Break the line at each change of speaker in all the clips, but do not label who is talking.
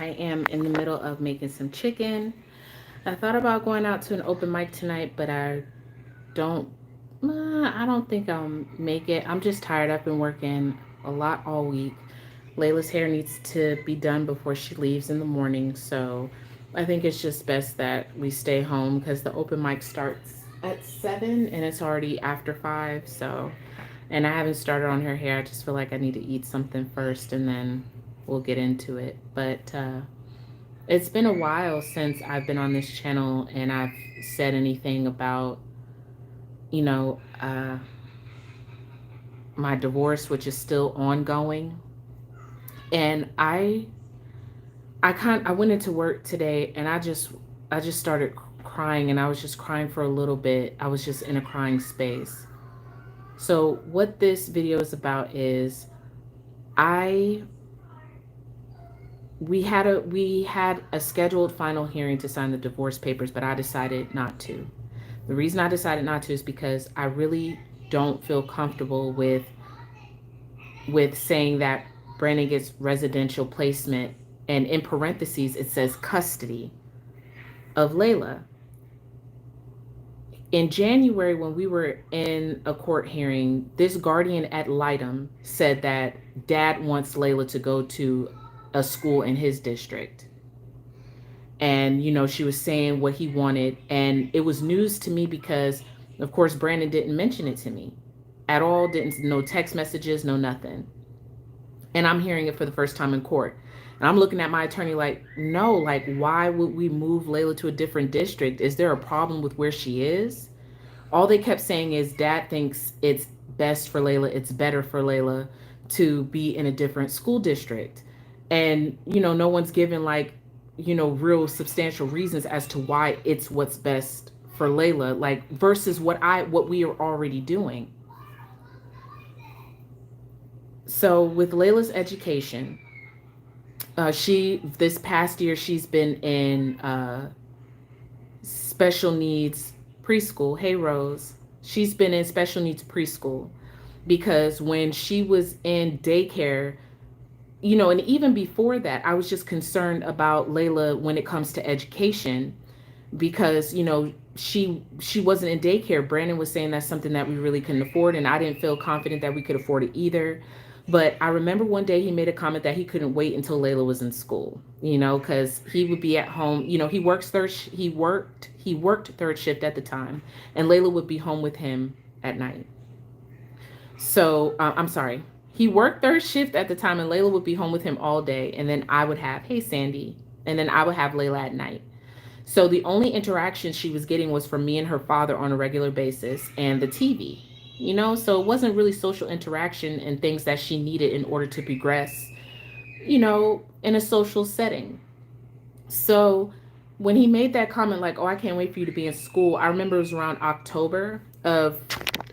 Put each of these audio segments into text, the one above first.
I am in the middle of making some chicken. I thought about going out to an open mic tonight, but don't. I don't think I'll make it. I'm just tired. I've been working a lot all week. Layla's hair needs to be done before she leaves in the morning, so I think it's just best that we stay home because the open mic starts at 7 and it's already after 5. So, and I haven't started on her hair. I just feel like I need to eat something first and then we'll get into it. But it's been a while since I've been on this channel and I've said anything about, you know, my divorce, which is still ongoing. And I went into work today and I just started crying, and I was just crying for a little bit. I was just in a crying space. So what this video is about is I we had a scheduled final hearing to sign the divorce papers, but I decided not to. The reason I decided not to is because I really don't feel comfortable with saying that Brandon gets residential placement, and in parentheses it says custody of Layla. In January, when we were in a court hearing, this guardian ad litem said that dad wants Layla to go to a school in his district. And, she was saying what he wanted. And it was news to me because, of course, Brandon didn't mention it to me at all, didn't, no text messages, no nothing. And I'm hearing it for the first time in court. And I'm looking at my attorney like, no, like, why would we move Layla to a different district? Is there a problem with where she is? All they kept saying is dad thinks it's best for Layla, it's better for Layla to be in a different school district. And, no one's given like, real substantial reasons as to why it's what's best for Layla, like versus what we are already doing. So with Layla's education, she this past year she's been in special needs preschool. Hey Rose, she's been in special needs preschool because when she was in daycare, and even before that, I was just concerned about Layla when it comes to education because she wasn't in daycare. Brandon was saying that's something that we really couldn't afford, and I didn't feel confident that we could afford it either. But I remember one day he made a comment that he couldn't wait until Layla was in school, because he would be at home. He worked third shift at the time, and Layla would be home with him at night. So I'm sorry. He worked third shift at the time, and Layla would be home with him all day, and then I would have, hey Sandy, and then I would have Layla at night. So the only interaction she was getting was from me and her father on a regular basis and the TV. So it wasn't really social interaction and things that she needed in order to progress, in a social setting. So when he made that comment, like, oh, I can't wait for you to be in school, I remember it was around October of,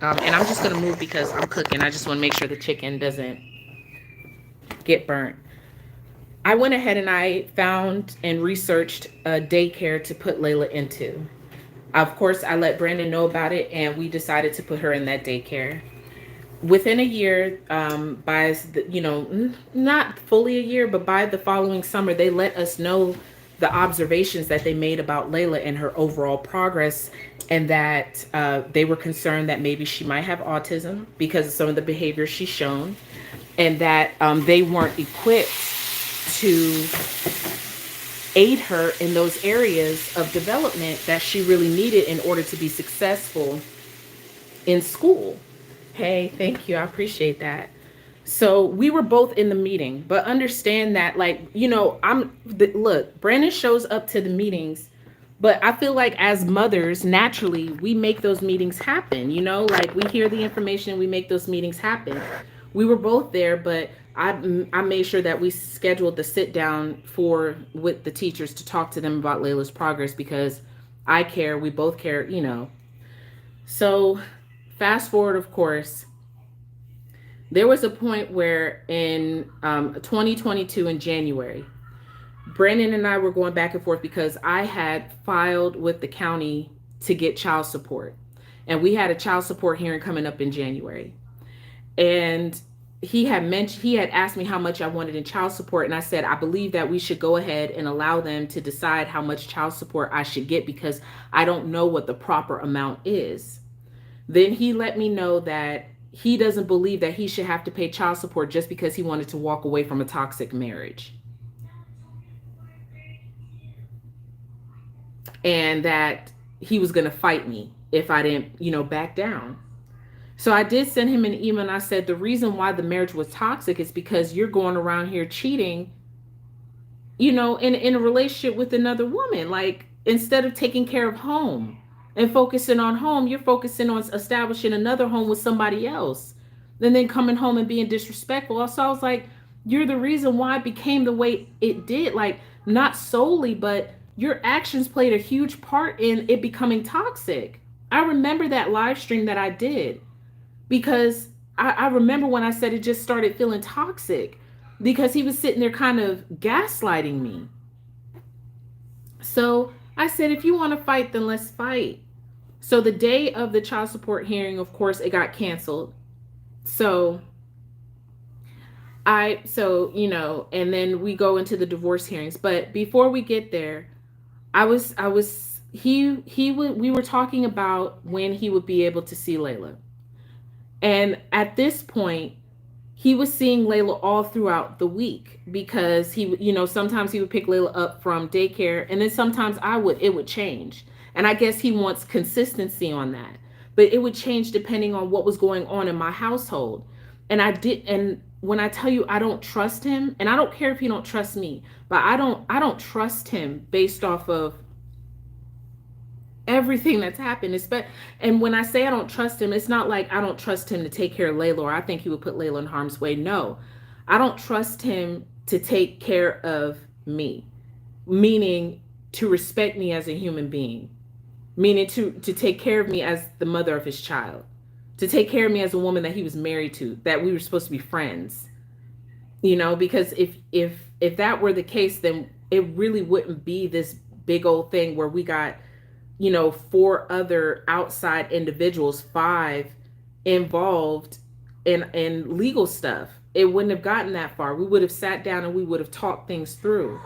and I'm just going to move because I'm cooking. I just want to make sure the chicken doesn't get burnt. I went ahead and I found and researched a daycare to put Layla into. Of course, I let Brandon know about it, and we decided to put her in that daycare. Within a year, not fully a year, but by the following summer, they let us know the observations that they made about Layla and her overall progress, and that they were concerned that maybe she might have autism because of some of the behaviors she's shown, and that they weren't equipped to aid her in those areas of development that she really needed in order to be successful in school. Hey, thank you. I appreciate that. So we were both in the meeting, but understand that, like, look, Brandon shows up to the meetings, but I feel like as mothers, naturally, we make those meetings happen, like we hear the information, we make those meetings happen. We were both there, but I made sure that we scheduled the sit down with the teachers to talk to them about Layla's progress because I care, we both care. So fast forward, of course, there was a point where in 2022 in January, Brandon and I were going back and forth because I had filed with the county to get child support. And we had a child support hearing coming up in January. And he had asked me how much I wanted in child support, and I said I believe that we should go ahead and allow them to decide how much child support I should get because I don't know what the proper amount is. Then he let me know that he doesn't believe that he should have to pay child support just because he wanted to walk away from a toxic marriage. And that he was going to fight me if I didn't, back down. So I did send him an email and I said, the reason why the marriage was toxic is because you're going around here cheating, in a relationship with another woman. Like, instead of taking care of home and focusing on home, you're focusing on establishing another home with somebody else. And then coming home and being disrespectful. So I was like, you're the reason why it became the way it did. Like, not solely, but your actions played a huge part in it becoming toxic. I remember that live stream that I did because I remember when I said it just started feeling toxic because he was sitting there kind of gaslighting me. So I said, if you want to fight, then let's fight. So the day of the child support hearing, of course, it got canceled. So and then we go into the divorce hearings. But before we get there, we were talking about when he would be able to see Layla. And at this point, he was seeing Layla all throughout the week because sometimes he would pick Layla up from daycare and then sometimes it would change. And I guess he wants consistency on that. But it would change depending on what was going on in my household. And when I tell you I don't trust him, and I don't care if he don't trust me, but I don't trust him based off of everything that's happened. And when I say I don't trust him, it's not like I don't trust him to take care of Layla or I think he would put Layla in harm's way. No, I don't trust him to take care of me, meaning to respect me as a human being, meaning to take care of me as the mother of his child, to take care of me as a woman that he was married to, that we were supposed to be friends. Because if that were the case, then it really wouldn't be this big old thing where we got 4 other outside individuals, 5 involved in legal stuff. It wouldn't have gotten that far. We would have sat down and we would have talked things through.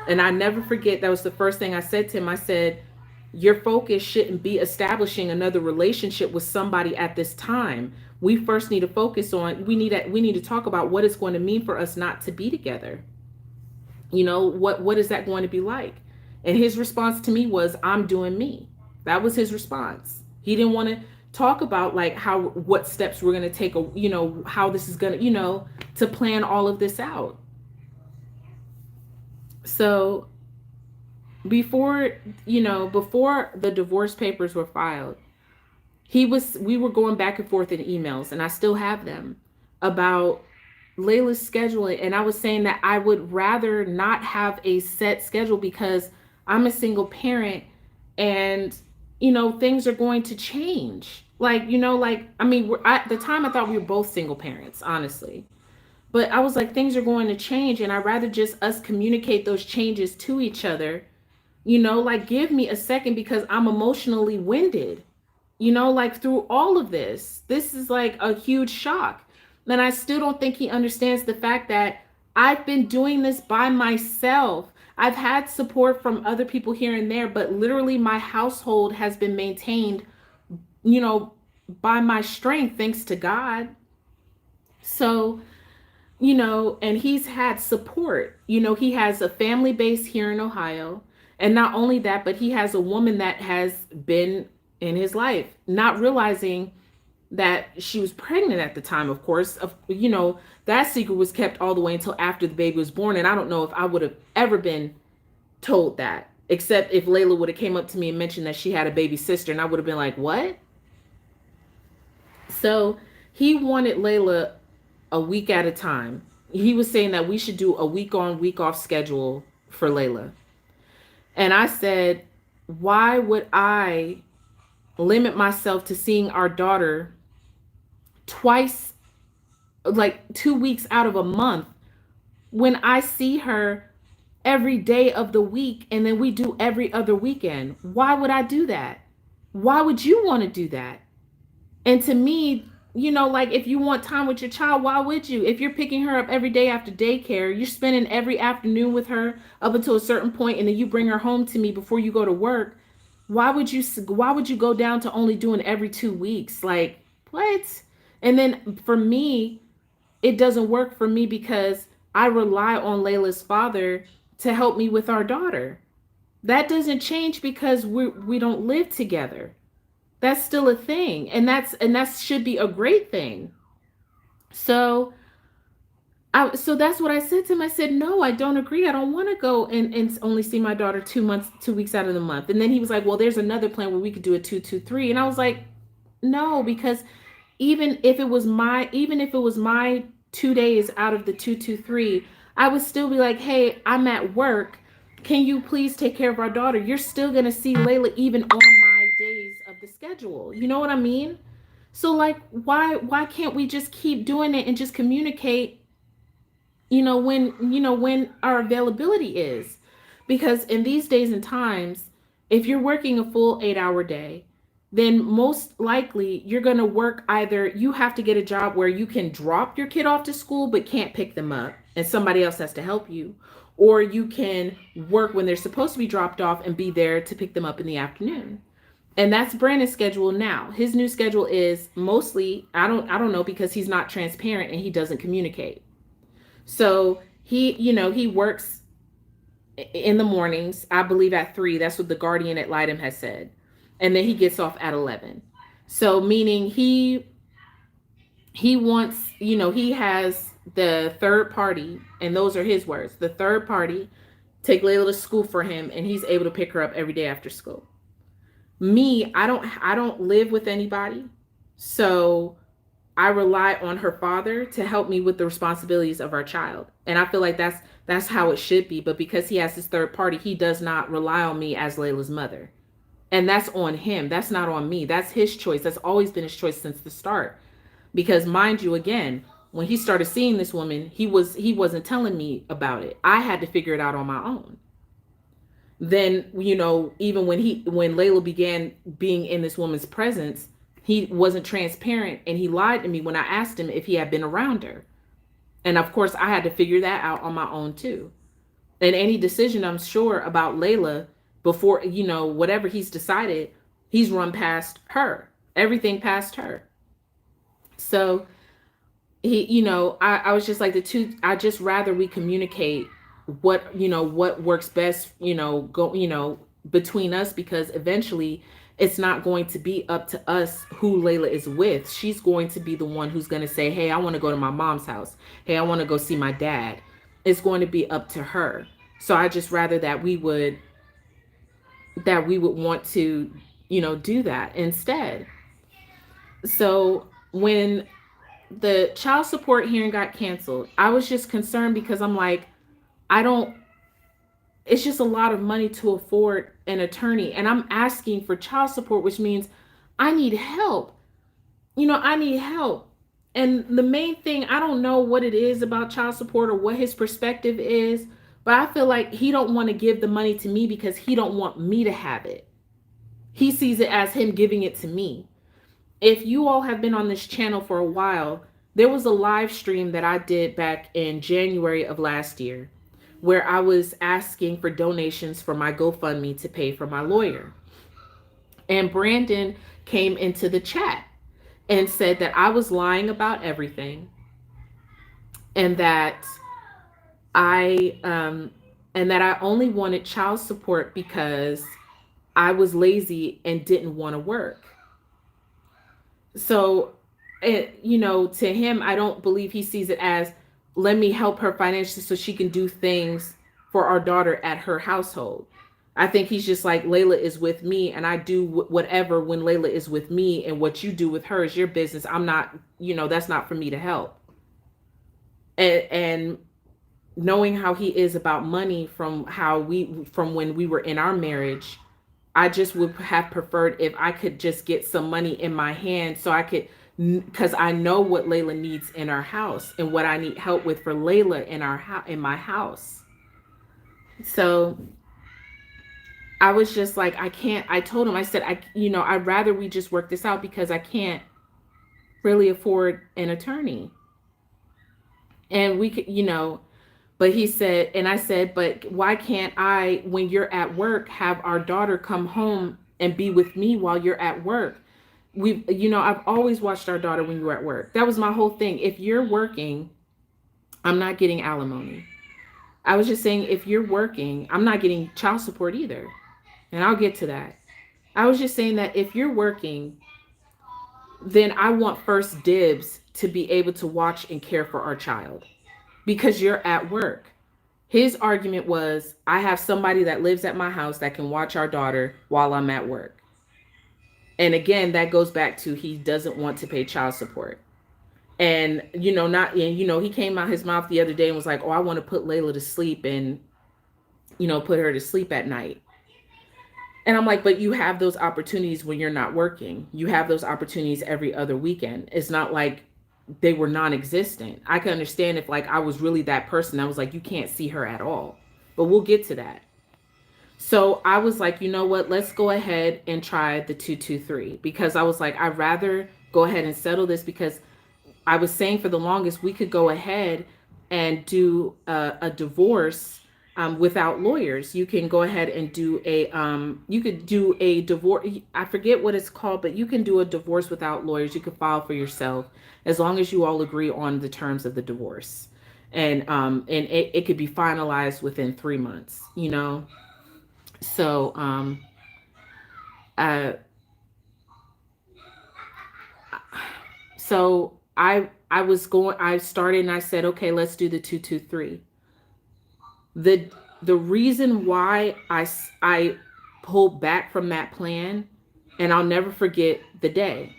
And I never forget, that was the first thing I said to him. I said, your focus shouldn't be establishing another relationship with somebody at this time. We first need to focus on, we need to talk about what it's going to mean for us not to be together. What is that going to be like? And his response to me was, I'm doing me. That was his response. He didn't want to talk about like what steps we're going to take, how this is going to, to plan all of this out. So before the divorce papers were filed, we were going back and forth in emails, and I still have them, about Layla's scheduling. And I was saying that I would rather not have a set schedule because I'm a single parent and, things are going to change. At the time I thought we were both single parents, honestly. But I was like, things are going to change and I'd rather just us communicate those changes to each other. Give me a second because I'm emotionally winded, through all of this. This is like a huge shock. And I still don't think he understands the fact that I've been doing this by myself. I've had support from other people here and there, but literally my household has been maintained, by my strength, thanks to God. So, and he's had support. He has a family base here in Ohio. And not only that, but he has a woman that has been in his life, not realizing that she was pregnant at the time, of course. That secret was kept all the way until after the baby was born. And I don't know if I would have ever been told that, except if Layla would have came up to me and mentioned that she had a baby sister, and I would have been like, what? So he wanted Layla a week at a time. He was saying that we should do a week on, week off schedule for Layla. And I said, why would I limit myself to seeing our daughter twice, like 2 weeks out of a month, when I see her every day of the week and then we do every other weekend? Why would I do that? Why would you want to do that? And to me, like if you want time with your child, why would you? If you're picking her up every day after daycare, you're spending every afternoon with her up until a certain point, and then you bring her home to me before you go to work. Why would you go down to only doing every 2 weeks? Like, what? And then for me, it doesn't work for me because I rely on Layla's father to help me with our daughter. That doesn't change because we don't live together. That's still a thing, and that should be a great thing. So so that's what I said to him. I said, no, I don't agree. I don't want to go and only see my daughter 2 months, 2 weeks out of the month. And then he was like, well, there's another plan where we could do a 2-2-3. And I was like, no, because even if it was my 2 days out of the 2-2-3, I would still be like, hey, I'm at work. Can you please take care of our daughter? You're still gonna see Layla even on my days of the schedule. You know what I mean? So like, why can't we just keep doing it and just communicate, when our availability is? Because in these days and times, if you're working a full 8-hour day, then most likely you're going to work, either you have to get a job where you can drop your kid off to school but can't pick them up and somebody else has to help you, or you can work when they're supposed to be dropped off and be there to pick them up in the afternoon. And that's Brandon's schedule now. His new schedule is mostly, I don't know, because he's not transparent and he doesn't communicate. So he works in the mornings, I believe at 3. That's what the Guardian at Lightem has said. And then he gets off at 11. So meaning he wants, he has the third party, and those are his words, the third party take Layla to school for him, and he's able to pick her up every day after school. Me, I don't live with anybody. So I rely on her father to help me with the responsibilities of our child. And I feel like that's how it should be. But because he has this third party, he does not rely on me as Layla's mother. And that's on him. That's not on me. That's his choice. That's always been his choice since the start. Because mind you, again, when he started seeing this woman, he wasn't telling me about it. I had to figure it out on my own. Then, even when Layla began being in this woman's presence, he wasn't transparent and he lied to me when I asked him if he had been around her. And of course, I had to figure that out on my own too. And any decision, I'm sure, about Layla before, whatever he's decided, he's run past her, everything past her. So I was just like, I just rather we communicate what works best, between us, because eventually it's not going to be up to us who Layla is with. She's going to be the one who's going to say, hey, I want to go to my mom's house. Hey, I want to go see my dad. It's going to be up to her. So I just rather that we would want to, do that instead. So when the child support hearing got canceled, I was just concerned because I'm like, it's just a lot of money to afford an attorney. And I'm asking for child support, which means I need help. I need help. And the main thing, I don't know what it is about child support or what his perspective is, but I feel like he don't want to give the money to me because he don't want me to have it. He sees it as him giving it to me. If you all have been on this channel for a while, there was a live stream that I did back in January of last year where I was asking for donations for my GoFundMe to pay for my lawyer. And Brandon came into the chat and said that I was lying about everything, and that I only wanted child support because I was lazy and didn't want to work. So, to him, I don't believe he sees it as, let me help her financially so she can do things for our daughter at her household. I think he's just like, Layla is with me and I do whatever when Layla is with me, and what you do with her is your business. I'm not, that's not for me to help. And knowing how he is about money from when we were in our marriage, I just would have preferred if I could just get some money in my hand so I could, because I know what Layla needs in our house and what I need help with for Layla in my house. So I was just like, I can't. I told him, I said, I'd rather we just work this out because I can't really afford an attorney. And we could, but he said, and I said, but why can't I, when you're at work, have our daughter come home and be with me while you're at work? I've always watched our daughter when you were at work. That was my whole thing. If you're working, I'm not getting alimony. I was just saying, if you're working, I'm not getting child support either. And I'll get to that. I was just saying that if you're working, then I want first dibs to be able to watch and care for our child because you're at work. His argument was, I have somebody that lives at my house that can watch our daughter while I'm at work. And again, that goes back to he doesn't want to pay child support. And he came out his mouth the other day and was like, "Oh, I want to put Layla to sleep and put her to sleep at night." And I'm like, "But you have those opportunities when you're not working. You have those opportunities every other weekend. It's not like they were non-existent. I can understand if like I was really that person that was like, you can't see her at all. But we'll get to that." So I was like, you know what? Let's go ahead and try the 223 because I was like, I'd rather go ahead and settle this because I was saying for the longest we could go ahead and do a divorce without lawyers. You can go ahead and do you could do a divorce. I forget what it's called, but you can do a divorce without lawyers. You could file for yourself as long as you all agree on the terms of the divorce. And it could be finalized within 3 months, So, uh, so I started and I said, okay, let's do the 223. The reason why I pulled back from that plan, and I'll never forget the day.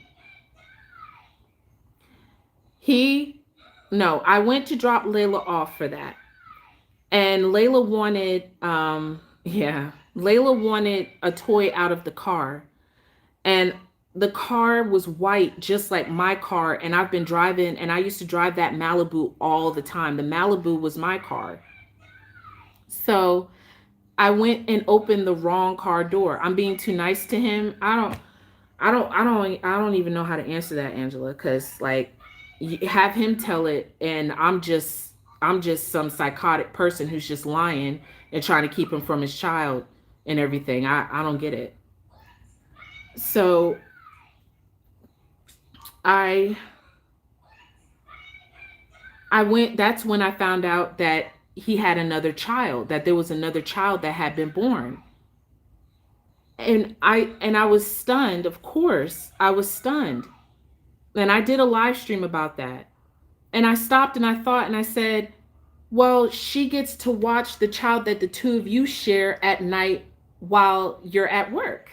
I went to drop Layla off for that. And Layla wanted a toy out of the car. And the car was white, just like my car. And I've been driving, and I used to drive that Malibu all the time. The Malibu was my car. So I went and opened the wrong car door. I'm being too nice to him. I don't even know how to answer that, Angela, because like have him tell it, and I'm just some psychotic person who's just lying and trying to keep him from his child and everything. I don't get it. So I that's when I found out that he had another child, that there was another child that had been born. And I was stunned, of course. I was stunned. And I did a live stream about that. And I stopped and I thought and I said, well, she gets to watch the child that the two of you share at night while you're at work.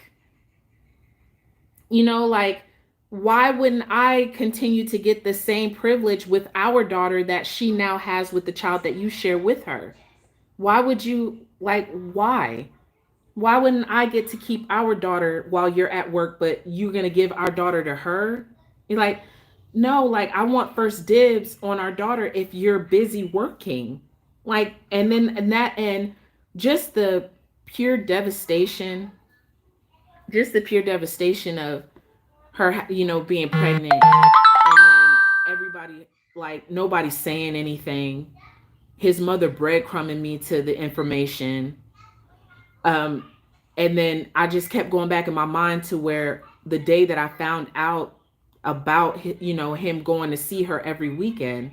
Like, why wouldn't I continue to get the same privilege with our daughter that she now has with the child that you share with her? Why would you, like, why? Why wouldn't I get to keep our daughter while you're at work, but you're going to give our daughter to her? You're like, no, like, I want first dibs on our daughter if you're busy working. Like, and just the pure devastation, of her, being pregnant, and then everybody, like, nobody's saying anything. His mother breadcrumbing me to the information. And then I just kept going back in my mind to where the day that I found out about, him going to see her every weekend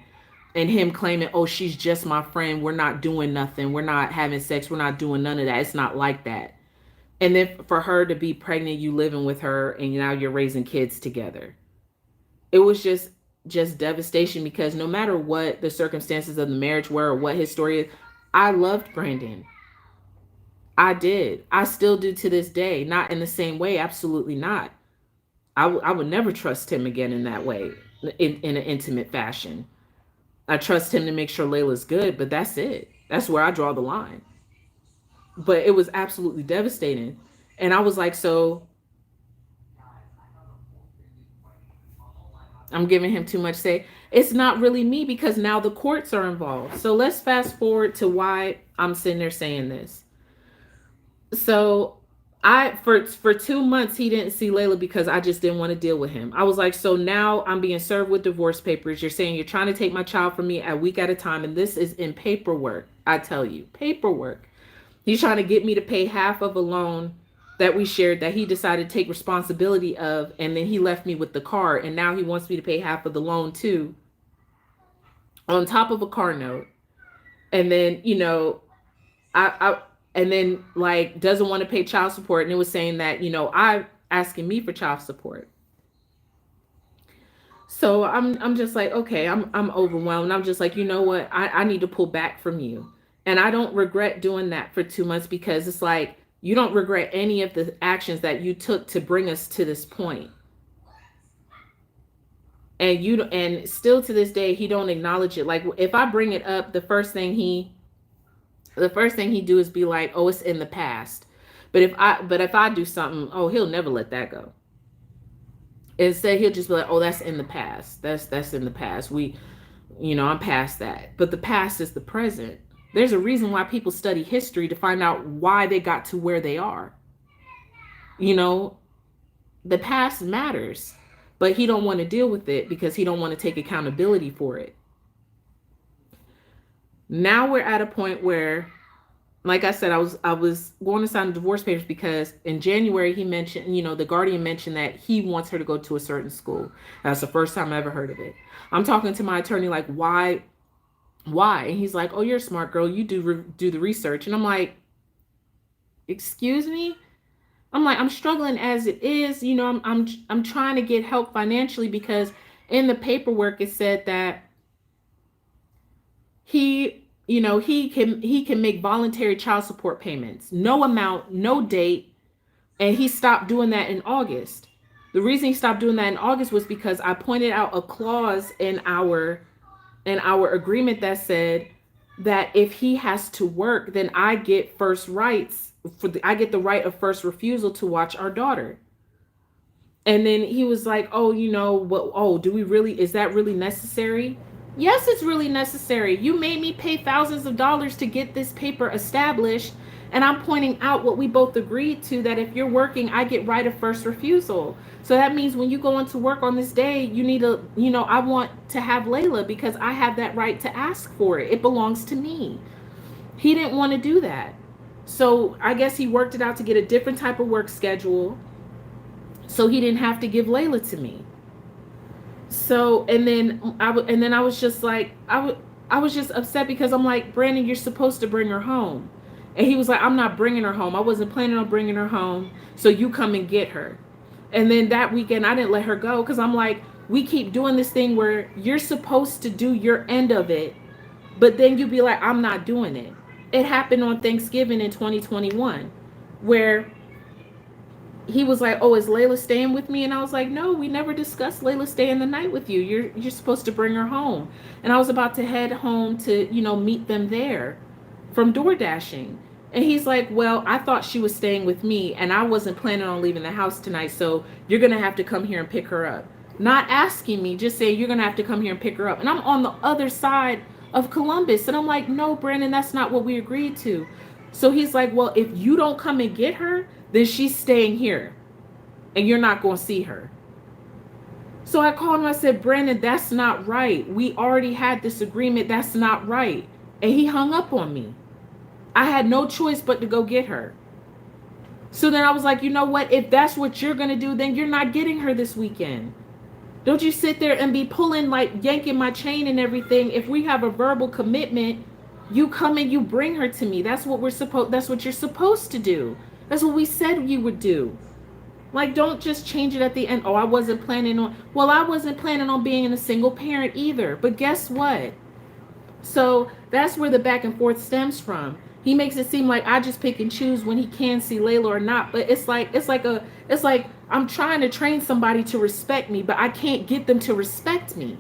and him claiming, oh, she's just my friend. We're not doing nothing. We're not having sex. We're not doing none of that. It's not like that. And then for her to be pregnant, you living with her, and now you're raising kids together. It was just devastation, because no matter what the circumstances of the marriage were or what his story is, I loved Brandon. I did. I still do to this day. Not in the same way. Absolutely not. I would never trust him again in that way, in an intimate fashion. I trust him to make sure Layla's good, but that's it. That's where I draw the line. But it was absolutely devastating. And I was like, so I'm giving him too much say. It's not really me, because now the courts are involved. So let's fast forward to why I'm sitting there saying this. So For 2 months he didn't see Layla because I just didn't want to deal with him. I was like, so now I'm being served with divorce papers. You're saying you're trying to take my child from me a week at a time, and this is in paperwork. I tell you, paperwork. He's trying to get me to pay half of a loan that we shared that he decided to take responsibility of, and then he left me with the car, and now he wants me to pay half of the loan too, on top of a car note. And then, I and then like doesn't want to pay child support, and it was saying that, I asking me for child support. So I'm just like, okay, I'm overwhelmed. I'm just like, you know what? I need to pull back from you. And I don't regret doing that for 2 months, because it's like you don't regret any of the actions that you took to bring us to this point. And still to this day he don't acknowledge it. Like if I bring it up, the first thing he do is be like, "Oh, it's in the past." But if I do something, oh, he'll never let that go. Instead, he'll just be like, "Oh, that's in the past. That's in the past. I'm past that." But the past is the present. There's a reason why people study history, to find out why they got to where they are. You know, the past matters, but he don't want to deal with it because he don't want to take accountability for it. Now we're at a point where, like I said, I was going to sign the divorce papers because in January he mentioned, the guardian mentioned that he wants her to go to a certain school. That's the first time I ever heard of it. I'm talking to my attorney like, why? And he's like, "Oh, you're a smart girl. You do the research." And I'm like, "Excuse me?" I'm like, "I'm struggling as it is. I'm trying to get help financially, because in the paperwork it said that he can make voluntary child support payments, no amount, no date." And he stopped doing that in August. The reason he stopped doing that in August was because I pointed out a clause in our agreement that said that if he has to work, then I get first rights I get the right of first refusal to watch our daughter. And then he was like, "Oh, what? Oh, do we really? Is that really necessary?" Yes, it's really necessary. You made me pay thousands of dollars to get this paper established, and I'm pointing out what we both agreed to, that if you're working, I get right of first refusal. So that means when you go into work on this day, you need to, I want to have Layla because I have that right to ask for it. It belongs to me. He didn't want to do that. So I guess he worked it out to get a different type of work schedule so he didn't have to give Layla to me. So and then I was just like, I was just upset because I'm like, "Brandon, you're supposed to bring her home." And he was like, "I'm not bringing her home. I wasn't planning on bringing her home. So you come and get her." And then that weekend I didn't let her go because I'm like, we keep doing this thing where you're supposed to do your end of it, but then you be like, "I'm not doing it." It happened on Thanksgiving in 2021 where he was like, "Oh, is Layla staying with me?" And I was like, "No, we never discussed Layla staying the night with you. You're supposed to bring her home." And I was about to head home to, meet them there from door dashing. And he's like, "Well, I thought she was staying with me and I wasn't planning on leaving the house tonight. So you're going to have to come here and pick her up." Not asking me, just saying, "You're going to have to come here and pick her up." And I'm on the other side of Columbus. And I'm like, "No, Brandon, that's not what we agreed to." So he's like, "Well, if you don't come and get her, then she's staying here and you're not going to see her." So I called him. I said, "Brandon, that's not right. We already had this agreement. That's not right." And he hung up on me. I had no choice but to go get her. So then I was like, "You know what? If that's what you're going to do, then you're not getting her this weekend. Don't you sit there and be pulling, like yanking my chain and everything. If we have a verbal commitment, you come and you bring her to me. That's what you're supposed to do. That's what we said you would do. Like, don't just change it at the end. Oh, I wasn't planning on being a single parent either. But guess what? So that's where the back and forth stems from. He makes it seem like I just pick and choose when he can see Layla or not. But it's like I'm trying to train somebody to respect me, but I can't get them to respect me.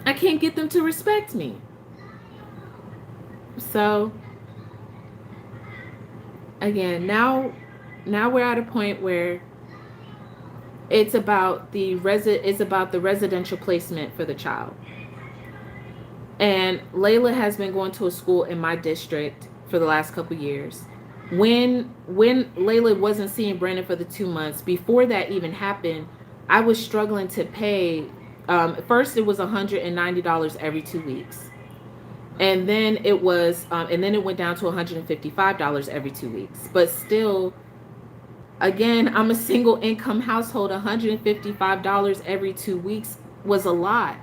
I can't get them to respect me. So again, now we're at a point where it's about the residential placement for the child. And Layla has been going to a school in my district for the last couple years. When Layla wasn't seeing Brandon for the 2 months before that even happened, I was struggling to pay. First, it was $190 every 2 weeks, and then it went down to $155 every 2 weeks. But still, again, I'm a single income household. $155 every 2 weeks was a lot.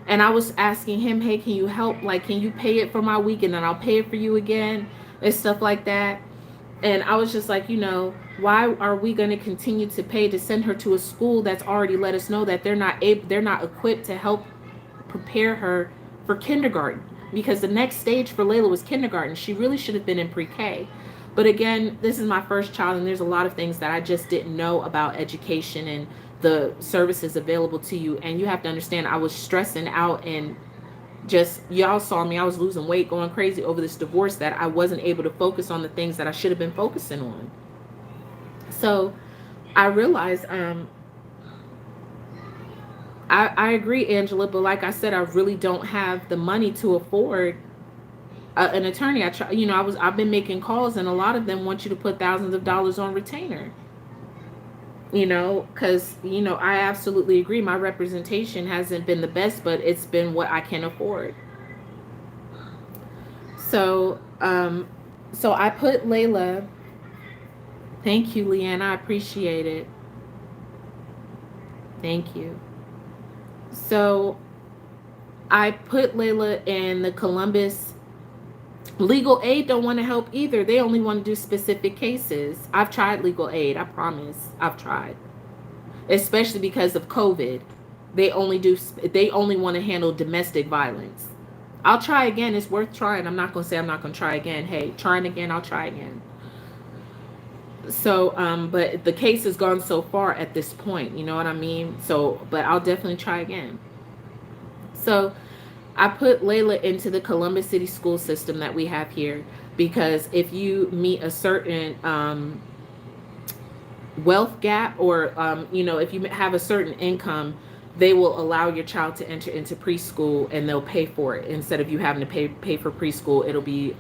And I was asking him, hey, can you help? Like, can you pay it for my week and then I'll pay it for you again and stuff like that. And I was just like, why are we going to continue to pay to send her to a school that's already let us know that they're not equipped to help prepare her for kindergarten? Because the next stage for Layla was kindergarten. She really should have been in pre-K. But again, this is my first child, and there's a lot of things that I just didn't know about education and the services available to you. And you have to understand, I was stressing out, and just, y'all saw me, I was losing weight, going crazy over this divorce, that I wasn't able to focus on the things that I should have been focusing on. So I realized, I agree, Angela, but like I said, I really don't have the money to afford an attorney. I've been making calls, and a lot of them want you to put thousands of dollars on retainer. Because I absolutely agree. My representation hasn't been the best, but it's been what I can afford. So, so I put Layla. Thank you, Leanne. I appreciate it. Thank you. So I put Layla in the Columbus. Legal aid don't want to help either. They only want to do specific cases. I've tried legal aid. I promise. I've tried. Especially because of COVID. They only want to handle domestic violence. I'll try again. It's worth trying. I'm not going to say I'm not going to try again. Hey, trying again, I'll try again. So, but the case has gone so far at this point, you know what I mean? So, but I'll definitely try again. So I put Layla into the Columbus City school system that we have here, because if you meet a certain wealth gap, or if you have a certain income, they will allow your child to enter into preschool, and they'll pay for it. Instead of you having to pay for preschool, it'll be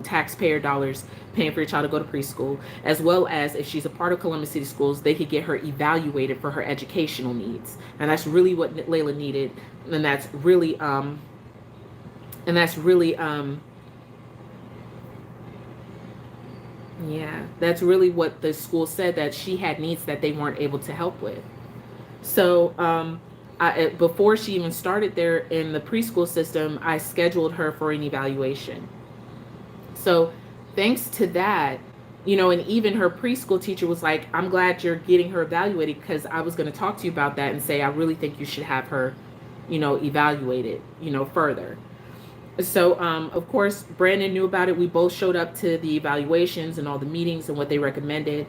taxpayer dollars paying for your child to go to preschool. As well as, if she's a part of Columbus City Schools, they could get her evaluated for her educational needs, and that's really what Layla needed. And that's really yeah, that's really what the school said, that she had needs that they weren't able to help with. So before she even started there in the preschool system, I scheduled her for an evaluation. So thanks to that, and even her preschool teacher was like, I'm glad you're getting her evaluated, because I was going to talk to you about that and say, I really think you should have her, evaluated, further. So, of course, Brandon knew about it. We both showed up to the evaluations and all the meetings and what they recommended.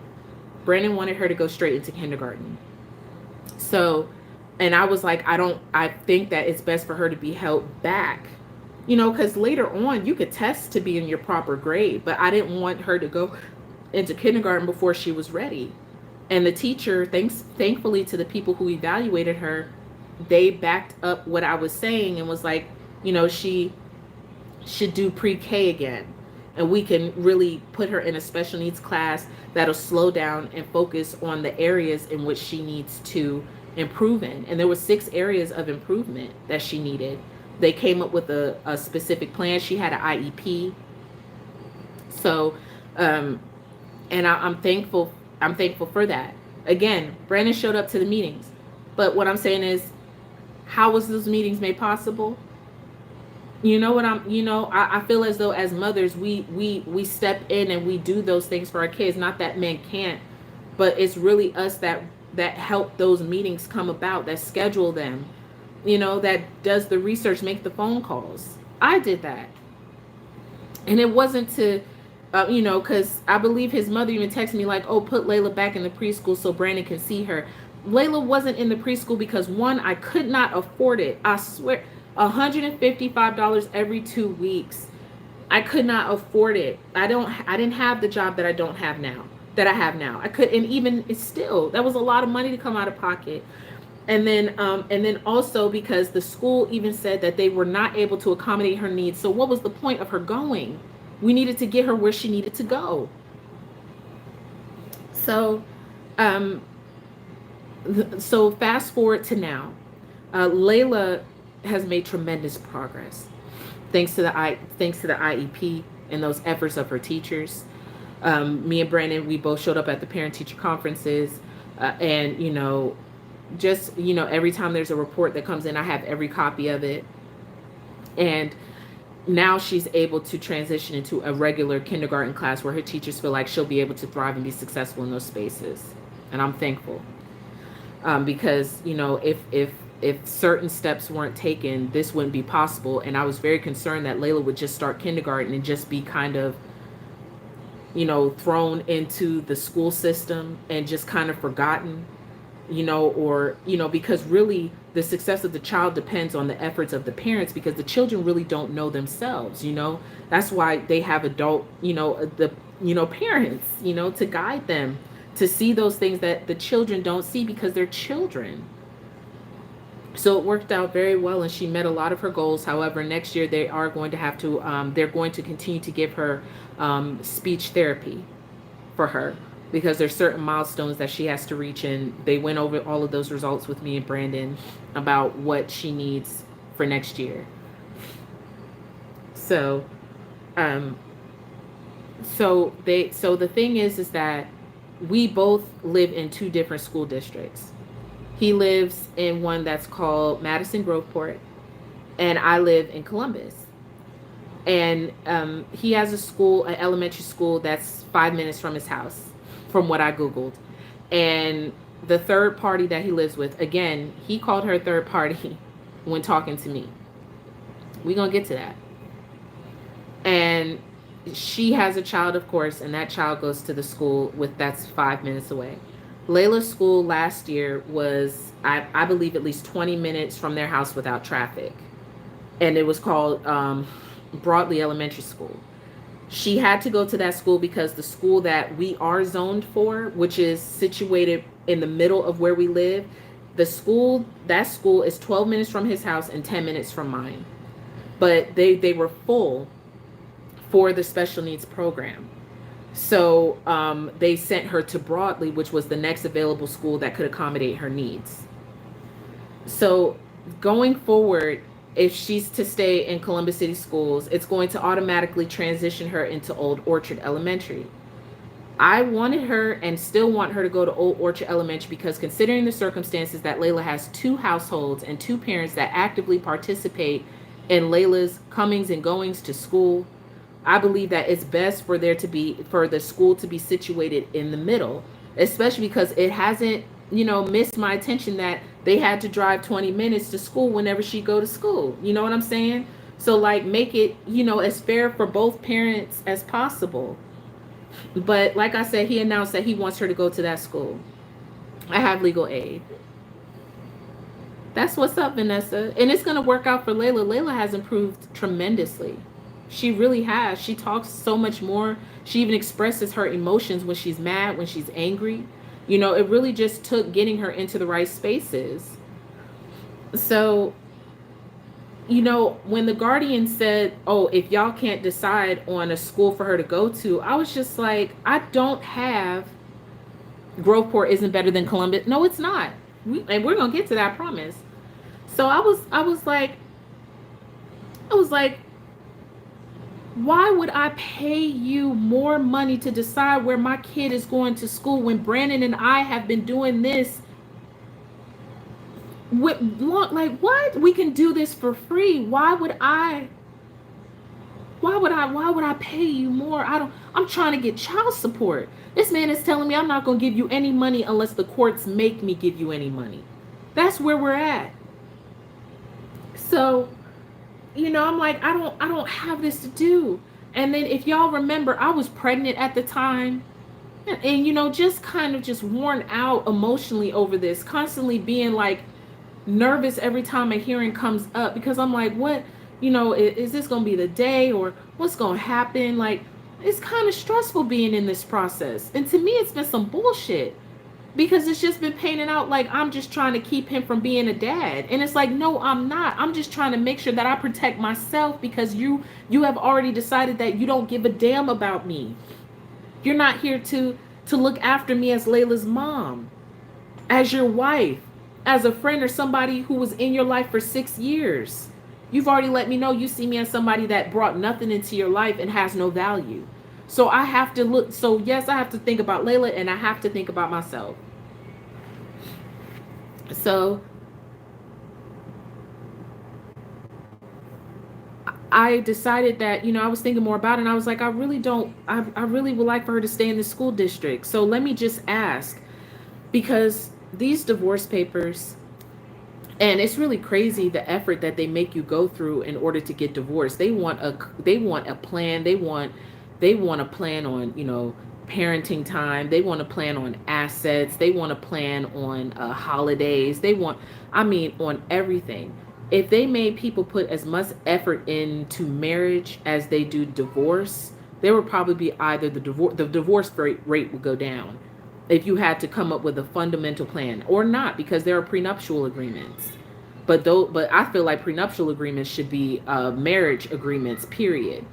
Brandon wanted her to go straight into kindergarten. So, and I was like, I think that it's best for her to be held back, because later on you could test to be in your proper grade, but I didn't want her to go into kindergarten before she was ready. And the teacher, thankfully to the people who evaluated her, they backed up what I was saying and was like, she should do pre-K again, and we can really put her in a special needs class that'll slow down and focus on the areas in which she needs to improve in. And there were 6 areas of improvement that she needed. They came up with a specific plan. She had an IEP. So and I'm thankful for that. Again, Brandon showed up to the meetings, but what I'm saying is, how was those meetings made possible? I feel as though as mothers, we step in and we do those things for our kids. Not that men can't, but it's really us that help those meetings come about, that schedule them, that does the research, make the phone calls. I did that. And it wasn't to, because I believe his mother even texted me like, oh, put Layla back in the preschool so Brandon can see her. Layla wasn't in the preschool because, one, I could not afford it. I swear. $155 every 2 weeks. I could not afford it. I didn't have the job that I have now. I could, and even it's still, that was a lot of money to come out of pocket. And then also because the school even said that they were not able to accommodate her needs. So what was the point of her going? We needed to get her where she needed to go. So, um, so fast forward to now. Layla has made tremendous progress thanks to the IEP and those efforts of her teachers. Me and Brandon, we both showed up at the parent teacher conferences, and just every time there's a report that comes in, I have every copy of it. And now she's able to transition into a regular kindergarten class where her teachers feel like she'll be able to thrive and be successful in those spaces, and I'm thankful. Because if certain steps weren't taken, this wouldn't be possible. And I was very concerned that Layla would just start kindergarten and just be kind of thrown into the school system and just kind of forgotten, or because really the success of the child depends on the efforts of the parents, because the children really don't know themselves. That's why they have adult the parents to guide them to see those things that the children don't see because they're children. So it worked out very well, and she met a lot of her goals. However, next year they are going to have to they're going to continue to give her speech therapy for her, because there's certain milestones that she has to reach, and they went over all of those results with me and Brandon about what she needs for next year. So so the thing is that we both live in two different school districts. He lives in one that's called Madison Groveport, and I live in Columbus. And he has an elementary school that's 5 minutes from his house, from what I Googled. And the third party that he lives with, again, he called her third party when talking to me. We're going to get to that. And she has a child, of course, and that child goes to the school that's 5 minutes away. Layla's school last year was, I believe, at least 20 minutes from their house without traffic. And it was called Broadley Elementary School. She had to go to that school because the school that we are zoned for, which is situated in the middle of where we live, that school is 12 minutes from his house and 10 minutes from mine. But they were full for the special needs program. So they sent her to Broadley, which was the next available school that could accommodate her needs. So going forward, if she's to stay in Columbus City Schools, it's going to automatically transition her into Old Orchard Elementary. I wanted her and still want her to go to Old Orchard Elementary because, considering the circumstances that Layla has two households and two parents that actively participate in Layla's comings and goings to school, I believe that it's best for the school to be situated in the middle, especially because it hasn't, missed my attention that they had to drive 20 minutes to school whenever she go to school. You know what I'm saying? So make it, as fair for both parents as possible. But like I said, he announced that he wants her to go to that school. I have legal aid. That's what's up, Vanessa. And it's going to work out for Layla. Layla has improved tremendously. She really has. She talks so much more. She even expresses her emotions when she's mad, when she's angry. It really just took getting her into the right spaces. So, when the guardian said, oh, if y'all can't decide on a school for her to go to, I was just like, Groveport isn't better than Columbus. No, it's not. And we're going to get to that, I promise. So I was like, why would I pay you more money to decide where my kid is going to school when Brandon and I have been doing this what? We can do this for free. Why would I pay you more? I'm trying to get child support. This man is telling me I'm not going to give you any money unless the courts make me give you any money. That's where we're at. So, I'm like, I don't have this to do. And then if y'all remember, I was pregnant at the time, and just kind of just worn out emotionally over this, constantly being like nervous every time a hearing comes up, because I'm like, what, is this going to be the day, or what's going to happen? Like, it's kind of stressful being in this process. And to me, it's been some bullshit, because it's just been painted out like I'm just trying to keep him from being a dad. And it's like, no, I'm not. I'm just trying to make sure that I protect myself, because you have already decided that you don't give a damn about me. You're not here to to look after me as Layla's mom, as your wife, as a friend, or somebody who was in your life for 6 years. You've already let me know you see me as somebody that brought nothing into your life and has no value. So I have to look, so yes, I have to think about Layla and I have to think about myself. So I decided that, I was thinking more about it and I was like, I really would like for her to stay in the school district. So let me just ask, because these divorce papers, and it's really crazy the effort that they make you go through in order to get divorced. They want a plan. They want a plan on, parenting time. They want to plan on assets. They want to plan on holidays. On everything. If they made people put as much effort into marriage as they do divorce, there would probably be either the divorce rate would go down if you had to come up with a fundamental plan, or not, because there are prenuptial agreements. But I feel like prenuptial agreements should be marriage agreements, period.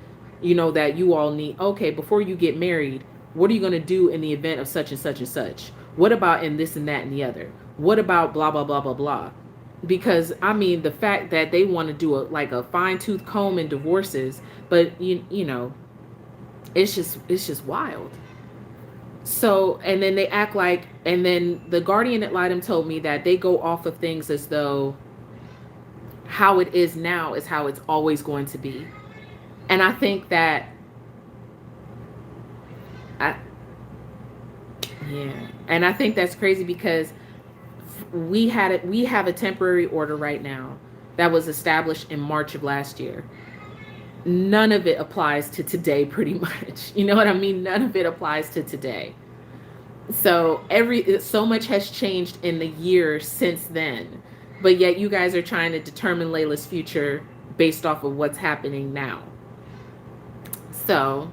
That you all need. Okay, before you get married, what are you going to do in the event of such and such and such? What about in this and that and the other? What about blah blah blah blah blah? Because the fact that they want to do a fine tooth comb in divorces, but it's just wild. So, and then they act like, and then the guardian ad litem told me that they go off of things as though how it is now is how it's always going to be. And I think that, I, yeah, and I think that's crazy because we have a temporary order right now that was established in March of last year. None of it applies to today, pretty much. You know what I mean? None of it applies to today. So much has changed in the year since then, but yet you guys are trying to determine Layla's future based off of what's happening now. So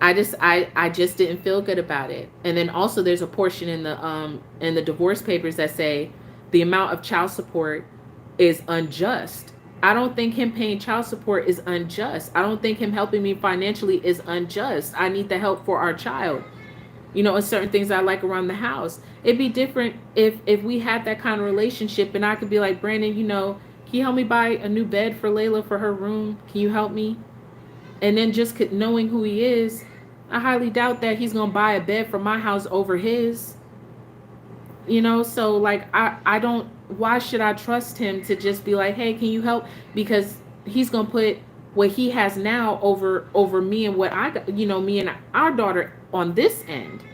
I just didn't feel good about it. And then also there's a portion in the divorce papers that say the amount of child support is unjust. I don't think him paying child support is unjust. I don't think him helping me financially is unjust. I need the help for our child. And certain things I like around the house. It'd be different if we had that kind of relationship and I could be like, Brandon, can you help me buy a new bed for Layla for her room? Can you help me? And then just knowing who he is, I highly doubt that he's gonna buy a bed for my house over his. So like I don't. Why should I trust him to just be like, hey, can you help? Because he's gonna put what he has now over me and what I got, me and our daughter on this end.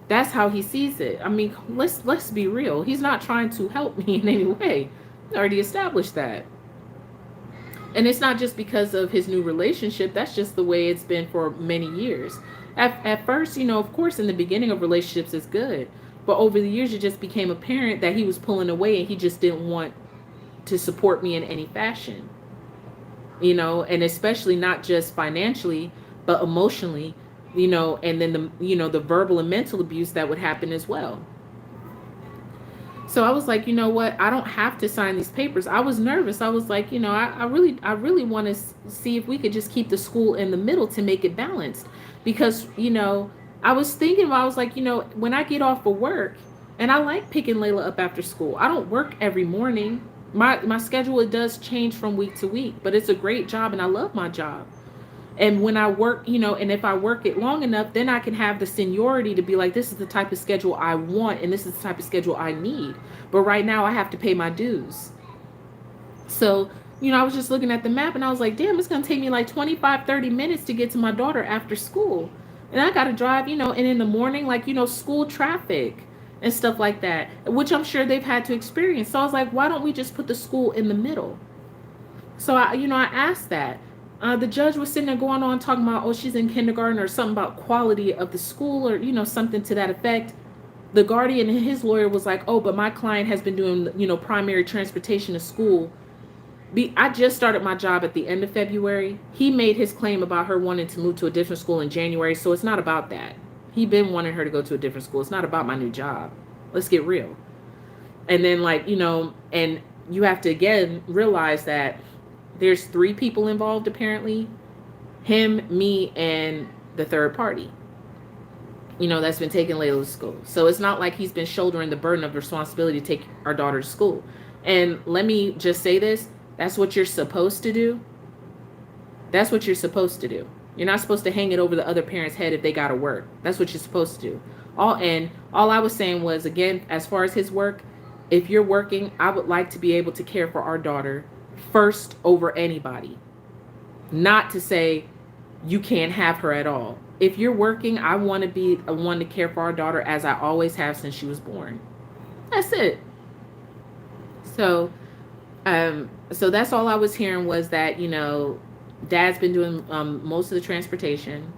That's how he sees it. Let's be real. He's not trying to help me in any way. I already established that. And it's not just because of his new relationship. That's just the way it's been for many years. At first, of course, in the beginning of relationships, it's good. But over the years, it just became apparent that he was pulling away and he just didn't want to support me in any fashion. And especially not just financially, but emotionally, and then the verbal and mental abuse that would happen as well. So I was like, you know what? I don't have to sign these papers. I was nervous. I was like, I really want to see if we could just keep the school in the middle to make it balanced. Because, I was thinking, I was like, when I get off of work, and I like picking Layla up after school. I don't work every morning. My schedule, it does change from week to week, but it's a great job and I love my job. And when I work, and if I work it long enough, then I can have the seniority to be like, this is the type of schedule I want and this is the type of schedule I need. But right now I have to pay my dues. So, I was just looking at the map and I was like, damn, it's going to take me like 25-30 minutes to get to my daughter after school. And I got to drive, and in the morning, like, school traffic and stuff like that, which I'm sure they've had to experience. So I was like, why don't we just put the school in the middle? So I asked that. The judge was sitting there going on talking about, oh, she's in kindergarten or something about quality of the school or, something to that effect. The guardian and his lawyer was like, oh, but my client has been doing, primary transportation to school. I just started my job at the end of February. He made his claim about her wanting to move to a different school in January. So it's not about that. He been wanting her to go to a different school. It's not about my new job. Let's get real. And then and you have to again realize that there's 3 people involved apparently. Him, me, and the third party. that's been taking Layla to school. So it's not like he's been shouldering the burden of responsibility to take our daughter to school. And let me just say this, that's what you're supposed to do. That's what you're supposed to do. You're not supposed to hang it over the other parent's head if they got to work. That's what you're supposed to do. All I was saying was, again, as far as his work, if you're working, I would like to be able to care for our daughter first over anybody. Not to say you can't have her at all. If you're working, I want to be a one to care for our daughter as I always have since she was born. That's it. So, so that's all I was hearing was that, Dad's been doing most of the transportation.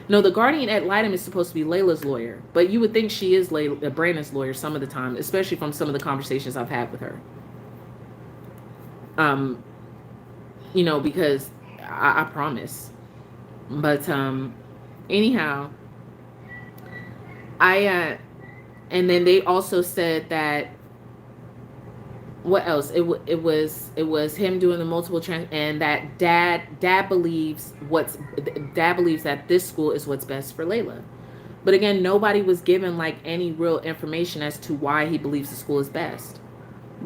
No, the guardian ad litem is supposed to be Layla's lawyer, but you would think she is Brandon's lawyer some of the time, especially from some of the conversations I've had with her. Because I promise. But anyhow, and then they also said that, what else? It was him doing the multiple and that dad believes that this school is what's best for Layla. But again, nobody was given like any real information as to why he believes the school is best.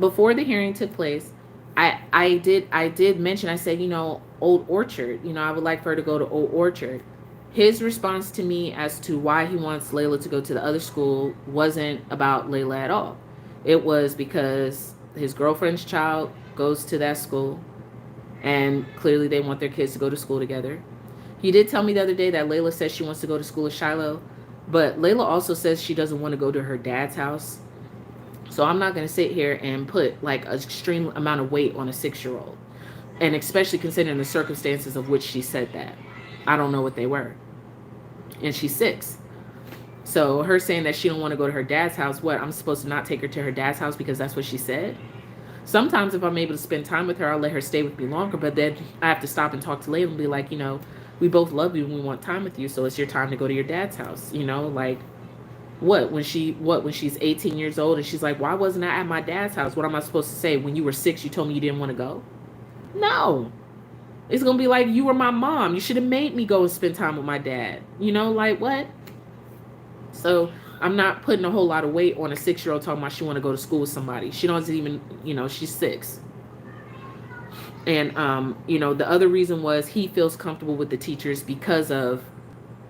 Before the hearing took place, I did mention, I said, Old Orchard, I would like for her to go to Old Orchard. His response to me as to why he wants Layla to go to the other school wasn't about Layla at all. It was because his girlfriend's child goes to that school, and clearly they want their kids to go to school together. He did tell me the other day that Layla says she wants to go to school at Shiloh, but Layla also says she doesn't want to go to her dad's house. So I'm not going to sit here and put like an extreme amount of weight on a 6-year-old, and especially considering the circumstances of which she said that. I don't know what they were, and she's 6. So her saying that she don't want to go to her dad's house, what, I'm supposed to not take her to her dad's house because that's what she said? Sometimes if I'm able to spend time with her, I'll let her stay with me longer, but then I have to stop and talk to Layla and be like, we both love you and we want time with you, so it's your time to go to your dad's house. Like, when she's 18 years old and she's like, why wasn't I at my dad's house? What am I supposed to say? When you were 6, you told me you didn't want to go? No. It's going to be like, you were my mom. You should have made me go and spend time with my dad. Like what? So I'm not putting a whole lot of weight on a 6-year-old talking about she want to go to school with somebody. She doesn't even, she's 6. And, the other reason was he feels comfortable with the teachers because of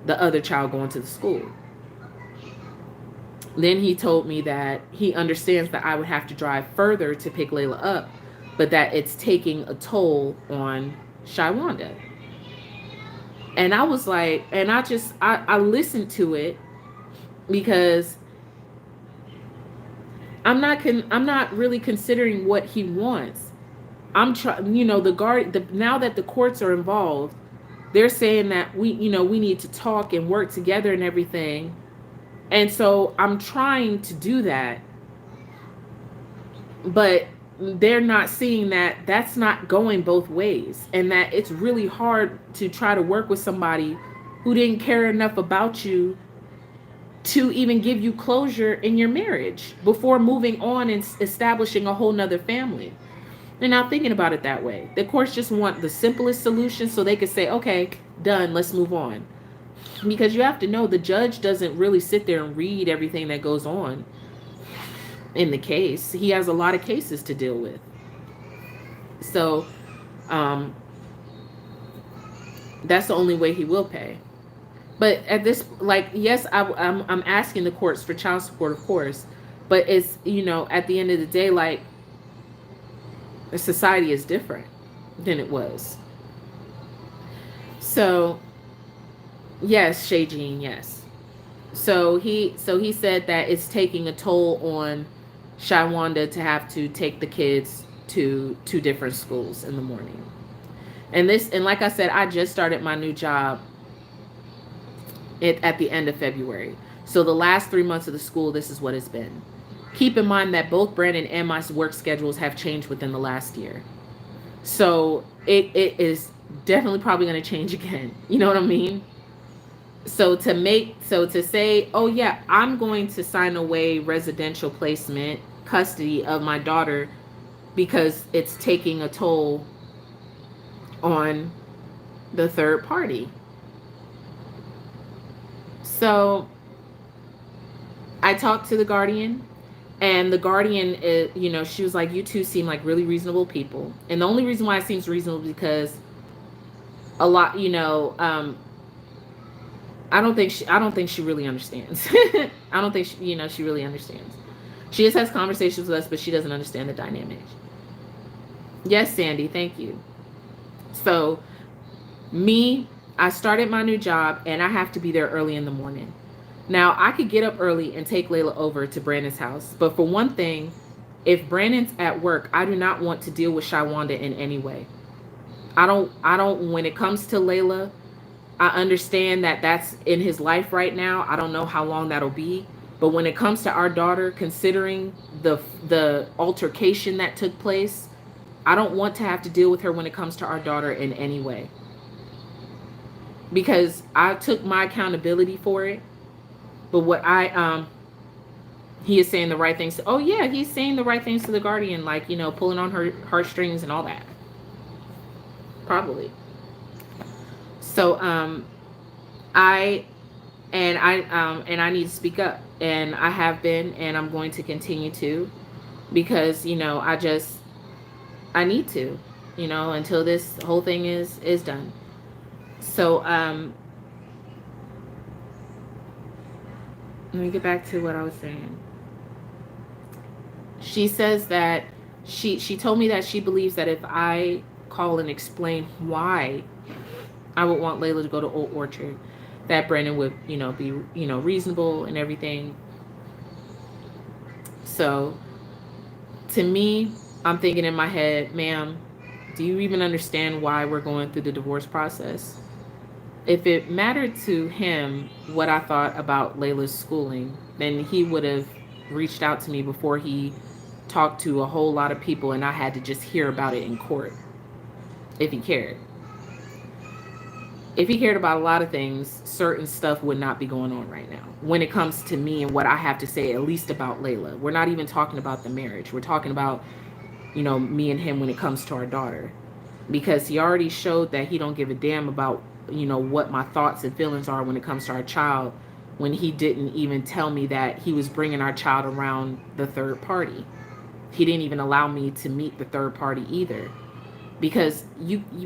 the other child going to the school. Then he told me that he understands that I would have to drive further to pick Layla up, but that it's taking a toll on Shaiwanda. And I was like, and I listened to it because I'm not really considering what he wants. I'm trying, now that the courts are involved, they're saying that we need to talk and work together and everything. And so I'm trying to do that, but they're not seeing that that's not going both ways, and that it's really hard to try to work with somebody who didn't care enough about you to even give you closure in your marriage before moving on and establishing a whole nother family. They're not thinking about it that way. The courts just want the simplest solution so they could say, okay, done, let's move on. Because you have to know, the judge doesn't really sit there and read everything that goes on in the case. He has a lot of cases to deal with. So that's the only way he will pay. But at this, like, yes, I'm asking the courts for child support, of course, but it's, at the end of the day, like, the society is different than it was. So yes, Shay Jean, yes. So he said that it's taking a toll on Shaiwanda to have to take the kids to 2 different schools in the morning. And like I said, I just started my new job at the end of February. So the last 3 months of the school, this is what it's been. Keep in mind that both Brandon and my work schedules have changed within the last year. So it is definitely probably going to change again. You know what I mean? So to say, oh yeah, I'm going to sign away residential placement custody of my daughter because it's taking a toll on the third party. So I talked to the guardian, and the guardian, she was like, "You two seem like really reasonable people." And the only reason why it seems reasonable is because a lot, I don't think she really understands. I don't think she really understands. She just has conversations with us, but she doesn't understand the dynamic. Yes, Sandy, thank you. So, me, I started my new job and I have to be there early in the morning. Now, I could get up early and take Layla over to Brandon's house, but for one thing, if Brandon's at work, I do not want to deal with Shawanda in any way. I don't when it comes to Layla, I understand that that's in his life right now. I don't know how long that'll be, but when it comes to our daughter, considering the altercation that took place, I don't want to have to deal with her when it comes to our daughter in any way. Because I took my accountability for it. But what he is saying the right things. Oh yeah, he's saying the right things to the guardian, like, pulling on her heartstrings and all that. Probably. So I need to speak up, and I have been, and I'm going to continue to, because I need to, until this whole thing is done. So let me get back to what I was saying. She says that she told me that she believes that if I call and explain why I would want Layla to go to Old Orchard, that Brandon would, be, reasonable and everything. So to me, I'm thinking in my head, ma'am, do you even understand why we're going through the divorce process? If it mattered to him what I thought about Layla's schooling, then he would have reached out to me before he talked to a whole lot of people and I had to just hear about it in court. If he cared. If he cared about a lot of things, certain stuff would not be going on right now. When it comes to me and what I have to say, at least about Layla. We're not even talking about the marriage. We're talking about, me and him when it comes to our daughter. Because he already showed that he don't give a damn about, what my thoughts and feelings are when it comes to our child, when he didn't even tell me that he was bringing our child around the third party. He didn't even allow me to meet the third party either. Because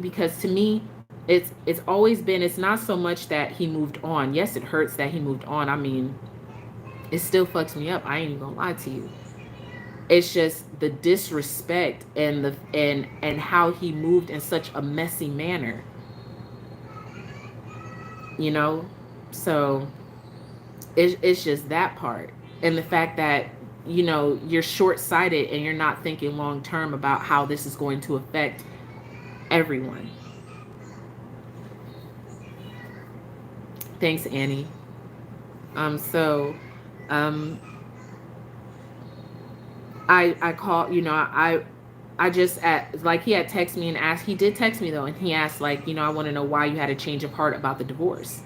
because to me, it's always been, it's not so much that he moved on. Yes, it hurts that he moved on. I mean, it still fucks me up. I ain't even gonna lie to you. It's just the disrespect and and how he moved in such a messy manner. So it's just that part. And the fact that, you're short-sighted and you're not thinking long term about how this is going to affect everyone. Thanks, Annie. So I call, I just like, he had texted me and asked, he did text me though, and he asked, like, I want to know why you had a change of heart about the divorce.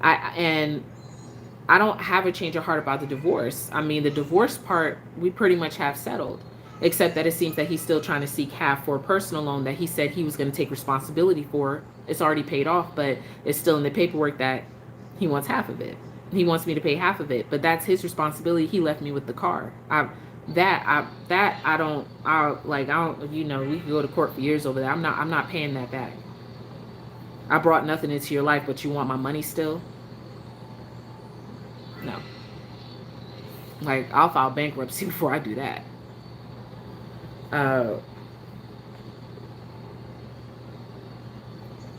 And I don't have a change of heart about the divorce. I mean, the divorce part, we pretty much have settled, except that it seems that he's still trying to seek half for a personal loan that he said he was going to take responsibility for. It's already paid off, but it's still in the paperwork that he wants half of it. He wants me to pay half of it, but that's his responsibility. He left me with the car. I don't, we could go to court for years over that. I'm not paying that back. I brought nothing into your life, but you want my money still? No. Like, I'll file bankruptcy before I do that.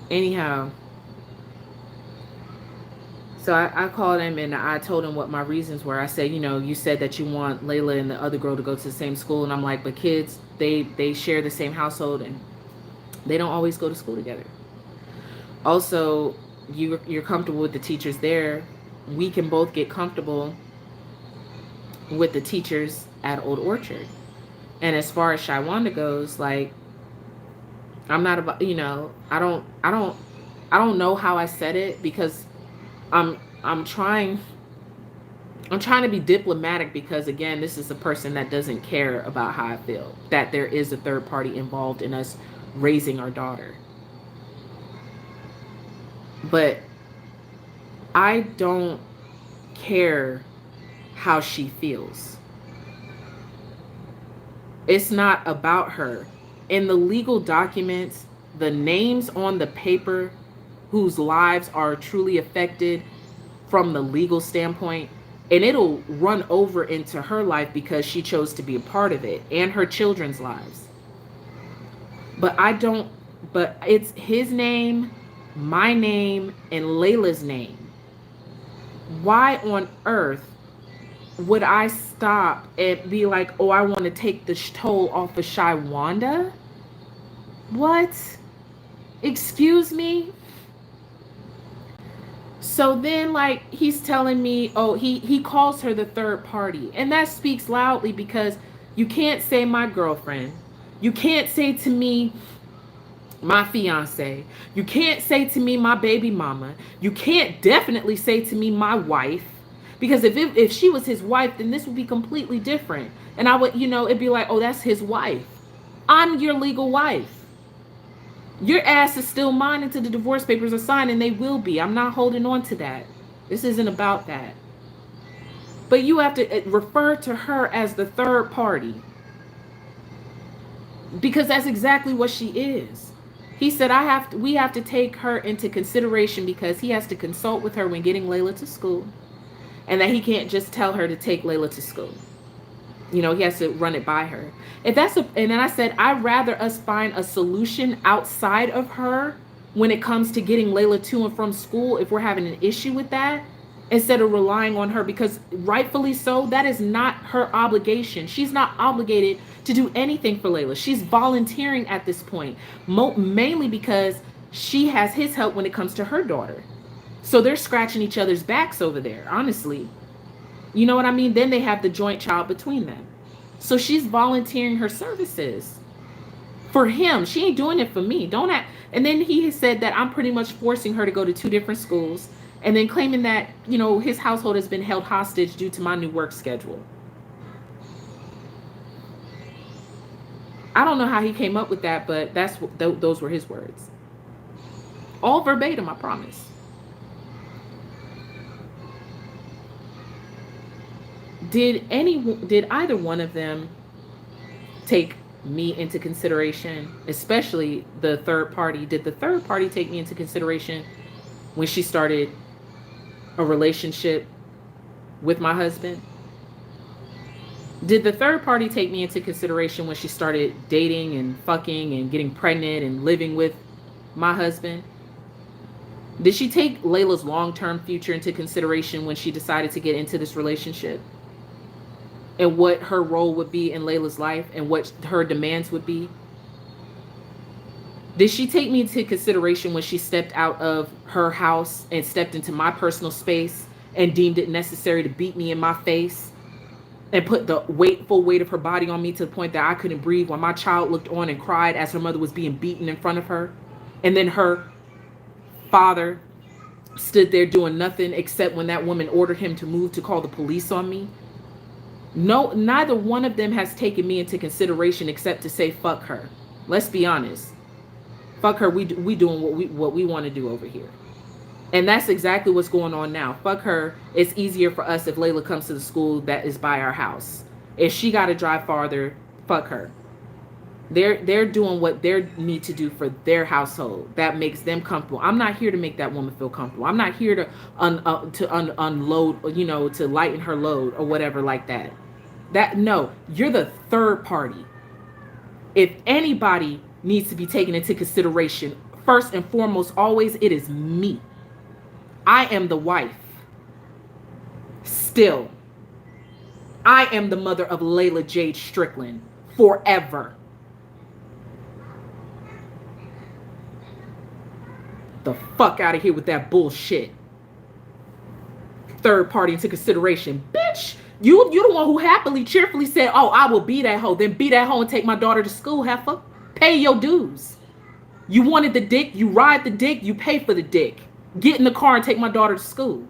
Anyhow, so I called him and I told him what my reasons were. I said, you said that you want Layla and the other girl to go to the same school. And I'm like, but kids, they share the same household and they don't always go to school together. Also, you're comfortable with the teachers there. We can both get comfortable with the teachers at Old Orchard. And as far as Shawanda goes, like, I'm not about, I don't know how I said it, because I'm trying to be diplomatic, because again, this is a person that doesn't care about how I feel, that there is a third party involved in us raising our daughter. But I don't care how she feels. It's not about her. In the legal documents, the names on the paper whose lives are truly affected from the legal standpoint, and it'll run over into her life because she chose to be a part of it, and her children's lives. But I don't, but it's his name, my name, and Layla's name. Why on earth would I stop and be like, oh, I want to take the toll off of Shy Wanda? What? Excuse me? So then, like, he's telling me, oh, he calls her the third party. And that speaks loudly, because you can't say my girlfriend. You can't say to me my fiance. You can't say to me my baby mama. You can't definitely say to me my wife. Because if she was his wife, then this would be completely different. And I would, it'd be like, oh, that's his wife. I'm your legal wife. Your ass is still mine until the divorce papers are signed, and they will be. I'm not holding on to that. This isn't about that. But you have to refer to her as the third party, because that's exactly what she is. He said, we have to take her into consideration because he has to consult with her when getting Layla to school, and that he can't just tell her to take Layla to school. He has to run it by her. And then I said, I'd rather us find a solution outside of her when it comes to getting Layla to and from school, if we're having an issue with that, instead of relying on her, because rightfully so, that is not her obligation. She's not obligated to do anything for Layla. She's volunteering at this point, mainly because she has his help when it comes to her daughter. So they're scratching each other's backs over there, honestly. You know what I mean? Then they have the joint child between them. So she's volunteering her services for him. She ain't doing it for me. Don't act. And then he said that I'm pretty much forcing her to go to 2 different schools, and then claiming that, his household has been held hostage due to my new work schedule. I don't know how he came up with that, but those were his words. All verbatim, I promise. Did either one of them take me into consideration, especially the third party? Did the third party take me into consideration when she started a relationship with my husband? Did the third party take me into consideration when she started dating and fucking and getting pregnant and living with my husband? Did she take Layla's long-term future into consideration when she decided to get into this relationship? And what her role would be in Layla's life and what her demands would be? Did she take me into consideration when she stepped out of her house and stepped into my personal space and deemed it necessary to beat me in my face and put the full weight of her body on me to the point that I couldn't breathe, while my child looked on and cried as her mother was being beaten in front of her? And then her father stood there doing nothing except when that woman ordered him to move to call the police on me? No, neither one of them has taken me into consideration except to say, fuck her. Let's be honest. Fuck her. We doing what we want to do over here. And that's exactly what's going on now. Fuck her. It's easier for us if Layla comes to the school that is by our house. If she got to drive farther, fuck her. They're doing what they need to do for their household that makes them comfortable. I'm not here to make that woman feel comfortable. I'm not here to unload, to lighten her load or whatever like that. No, you're the third party. If anybody needs to be taken into consideration, first and foremost, always, it is me. I am the wife. Still, I am the mother of Layla Jade Strickland forever. The fuck out of here with that bullshit. Third party into consideration. Bitch, you the one who happily, cheerfully said, oh, I will be that hoe. Then be that hoe and take my daughter to school, heifer. Pay your dues. You wanted the dick, you ride the dick, you pay for the dick. Get in the car and take my daughter to school.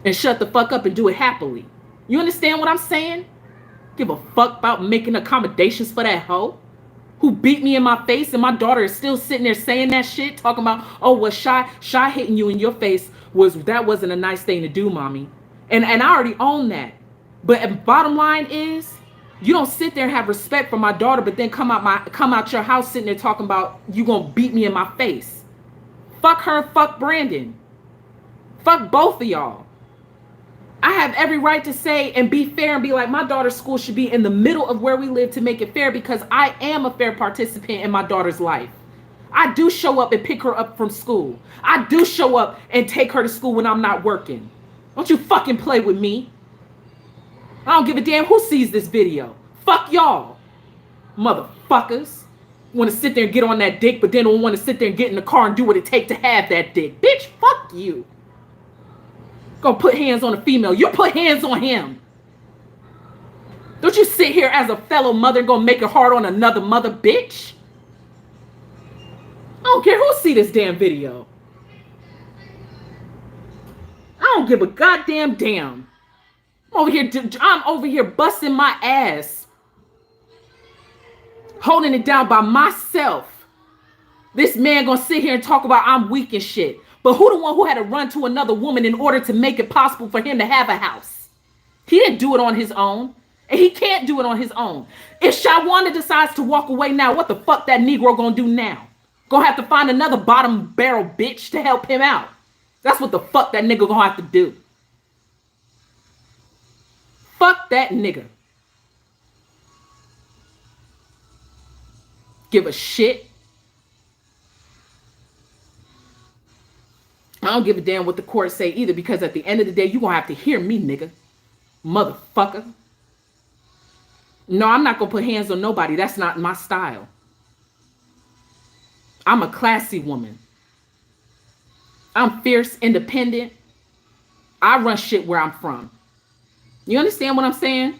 And shut the fuck up and do it happily. You understand what I'm saying? Give a fuck about making accommodations for that hoe. who beat me in my face, and my daughter is still sitting there saying that shit, talking about, oh, well, Shy hitting you in your face wasn't a nice thing to do, mommy. And I already own that. But bottom line is, you don't sit there and have respect for my daughter, but then come out your house sitting there talking about you gonna beat me in my face. Fuck her, fuck Brandon. Fuck both of y'all. I have every right to say and be fair and be like, my daughter's school should be in the middle of where we live to make it fair, because I am a fair participant in my daughter's life. I do show up and pick her up from school. I do show up and take her to school when I'm not working. Don't you fucking play with me. I don't give a damn who sees this video. Fuck y'all. Motherfuckers. Want to sit there and get on that dick, but then don't want to sit there and get in the car and do what it takes to have that dick. Bitch, fuck you. Gonna put hands on a female. You put hands on him. Don't you sit here as a fellow mother and gonna make it hard on another mother, bitch. I don't care who see this damn video. I don't give a goddamn damn. I'm over here busting my ass, holding it down by myself. This man gonna sit here and talk about I'm weak and shit. But who the one who had to run to another woman in order to make it possible for him to have a house? He didn't do it on his own. And he can't do it on his own. If Shawanda decides to walk away now, what the fuck that Negro gonna do now? Gonna have to find another bottom barrel bitch to help him out. That's what the fuck that nigga gonna have to do. Fuck that nigga. Give a shit. I don't give a damn what the court say either, because at the end of the day, you gonna have to hear me, nigga. Motherfucker. No, I'm not gonna put hands on nobody. That's not my style. I'm a classy woman. I'm fierce, independent. I run shit where I'm from. You understand what I'm saying?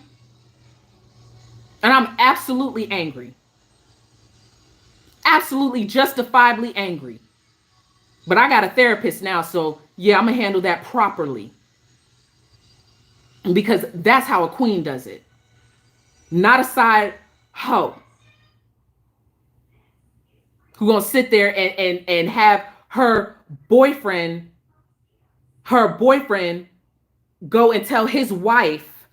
And I'm absolutely angry. Absolutely justifiably angry. But I got a therapist now, so yeah, I'm gonna handle that properly. Because that's how a queen does it. Not a side hoe who gonna sit there and have her boyfriend go and tell his wife,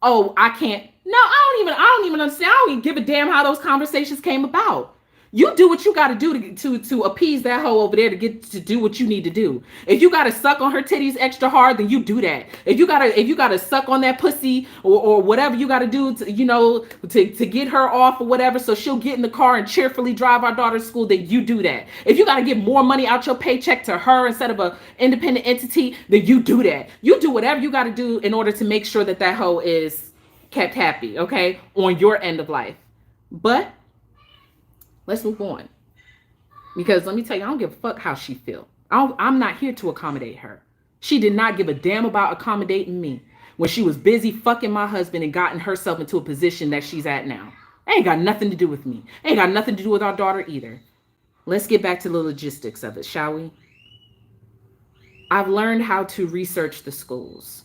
oh, I can't. No, I don't even understand. I don't even give a damn how those conversations came about. You do what you got to do to appease that hoe over there to get to do what you need to do. If you got to suck on her titties extra hard, then you do that. If you got to suck on that pussy or whatever you got to do to get her off or whatever, so she'll get in the car and cheerfully drive our daughter to school, then you do that. If you got to give more money out your paycheck to her instead of a independent entity, then you do that. You do whatever you got to do in order to make sure that that hoe is kept happy, okay, on your end of life. But let's move on. Because let me tell you, I don't give a fuck how she feel. I'm not here to accommodate her. She did not give a damn about accommodating me when she was busy fucking my husband and gotten herself into a position that she's at now. Ain't got nothing to do with me. Ain't got nothing to do with our daughter either. Let's get back to the logistics of it, shall we? I've learned how to research the schools.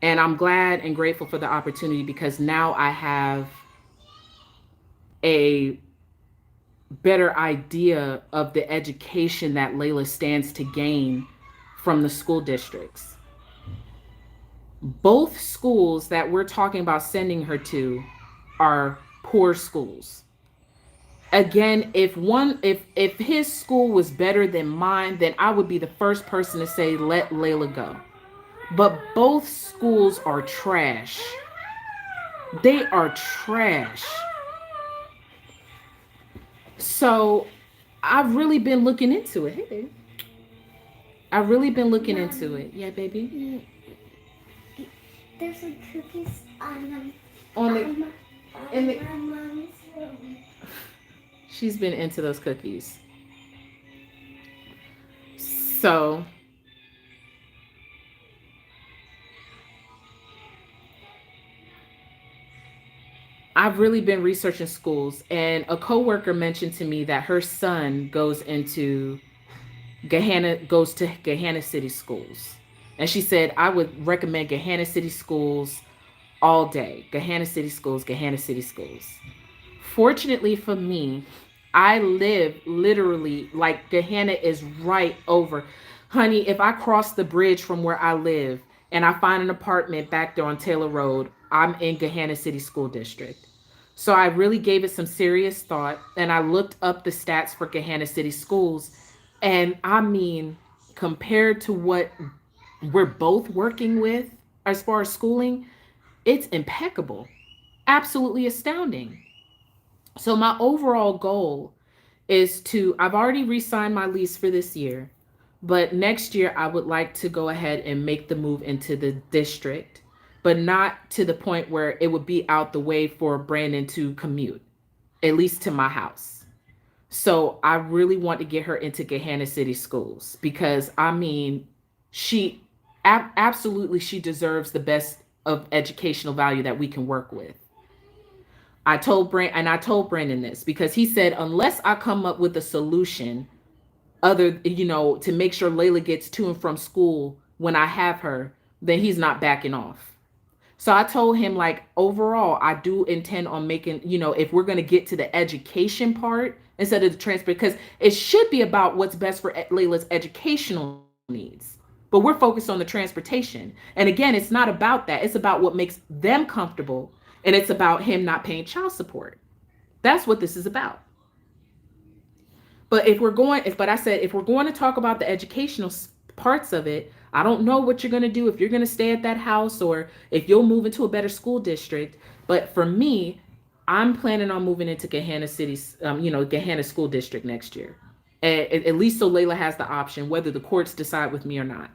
And I'm glad and grateful for the opportunity, because now I have a better idea of the education that Layla stands to gain from the school districts. Both schools that we're talking about sending her to are poor schools. Again, if his school was better than mine, then I would be the first person to say, let Layla go. But both schools are trash. They are trash. So I've really been looking into it. Hey, baby. I've really been looking into it. Yeah, baby.
There's some cookies on
the
mommy's room.
She's been into those cookies. So I've really been researching schools, and a coworker mentioned to me that her son goes to Gahanna City schools. And she said, I would recommend Gahanna City schools all day. Gahanna City schools, Gahanna City schools. Fortunately for me, I live literally like Gehenna is right over. Honey, if I cross the bridge from where I live and I find an apartment back there on Taylor Road, I'm in Gehenna City School District. So I really gave it some serious thought and I looked up the stats for Gehenna City schools. And I mean, compared to what we're both working with as far as schooling, it's impeccable, absolutely astounding. So my overall goal is to, I've already re-signed my lease for this year, but next year I would like to go ahead and make the move into the district, but not to the point where it would be out the way for Brandon to commute, at least to my house. So I really want to get her into Gehanna City schools because I mean, she absolutely she deserves the best of educational value that we can work with. I told Brandon this because he said unless I come up with a solution other, to make sure Layla gets to and from school when I have her, then he's not backing off. So I told him like overall, I do intend on making, if we're going to get to the education part instead of the transfer, because it should be about what's best for Layla's educational needs. But we're focused on the transportation. And again, it's not about that. It's about what makes them comfortable. And it's about him not paying child support. That's what this is about. But I said, if we're going to talk about the educational parts of it, I don't know what you're going to do, if you're going to stay at that house or if you'll move into a better school district. But for me, I'm planning on moving into Gehanna City's, Gehanna School District next year. At least so Layla has the option, whether the courts decide with me or not.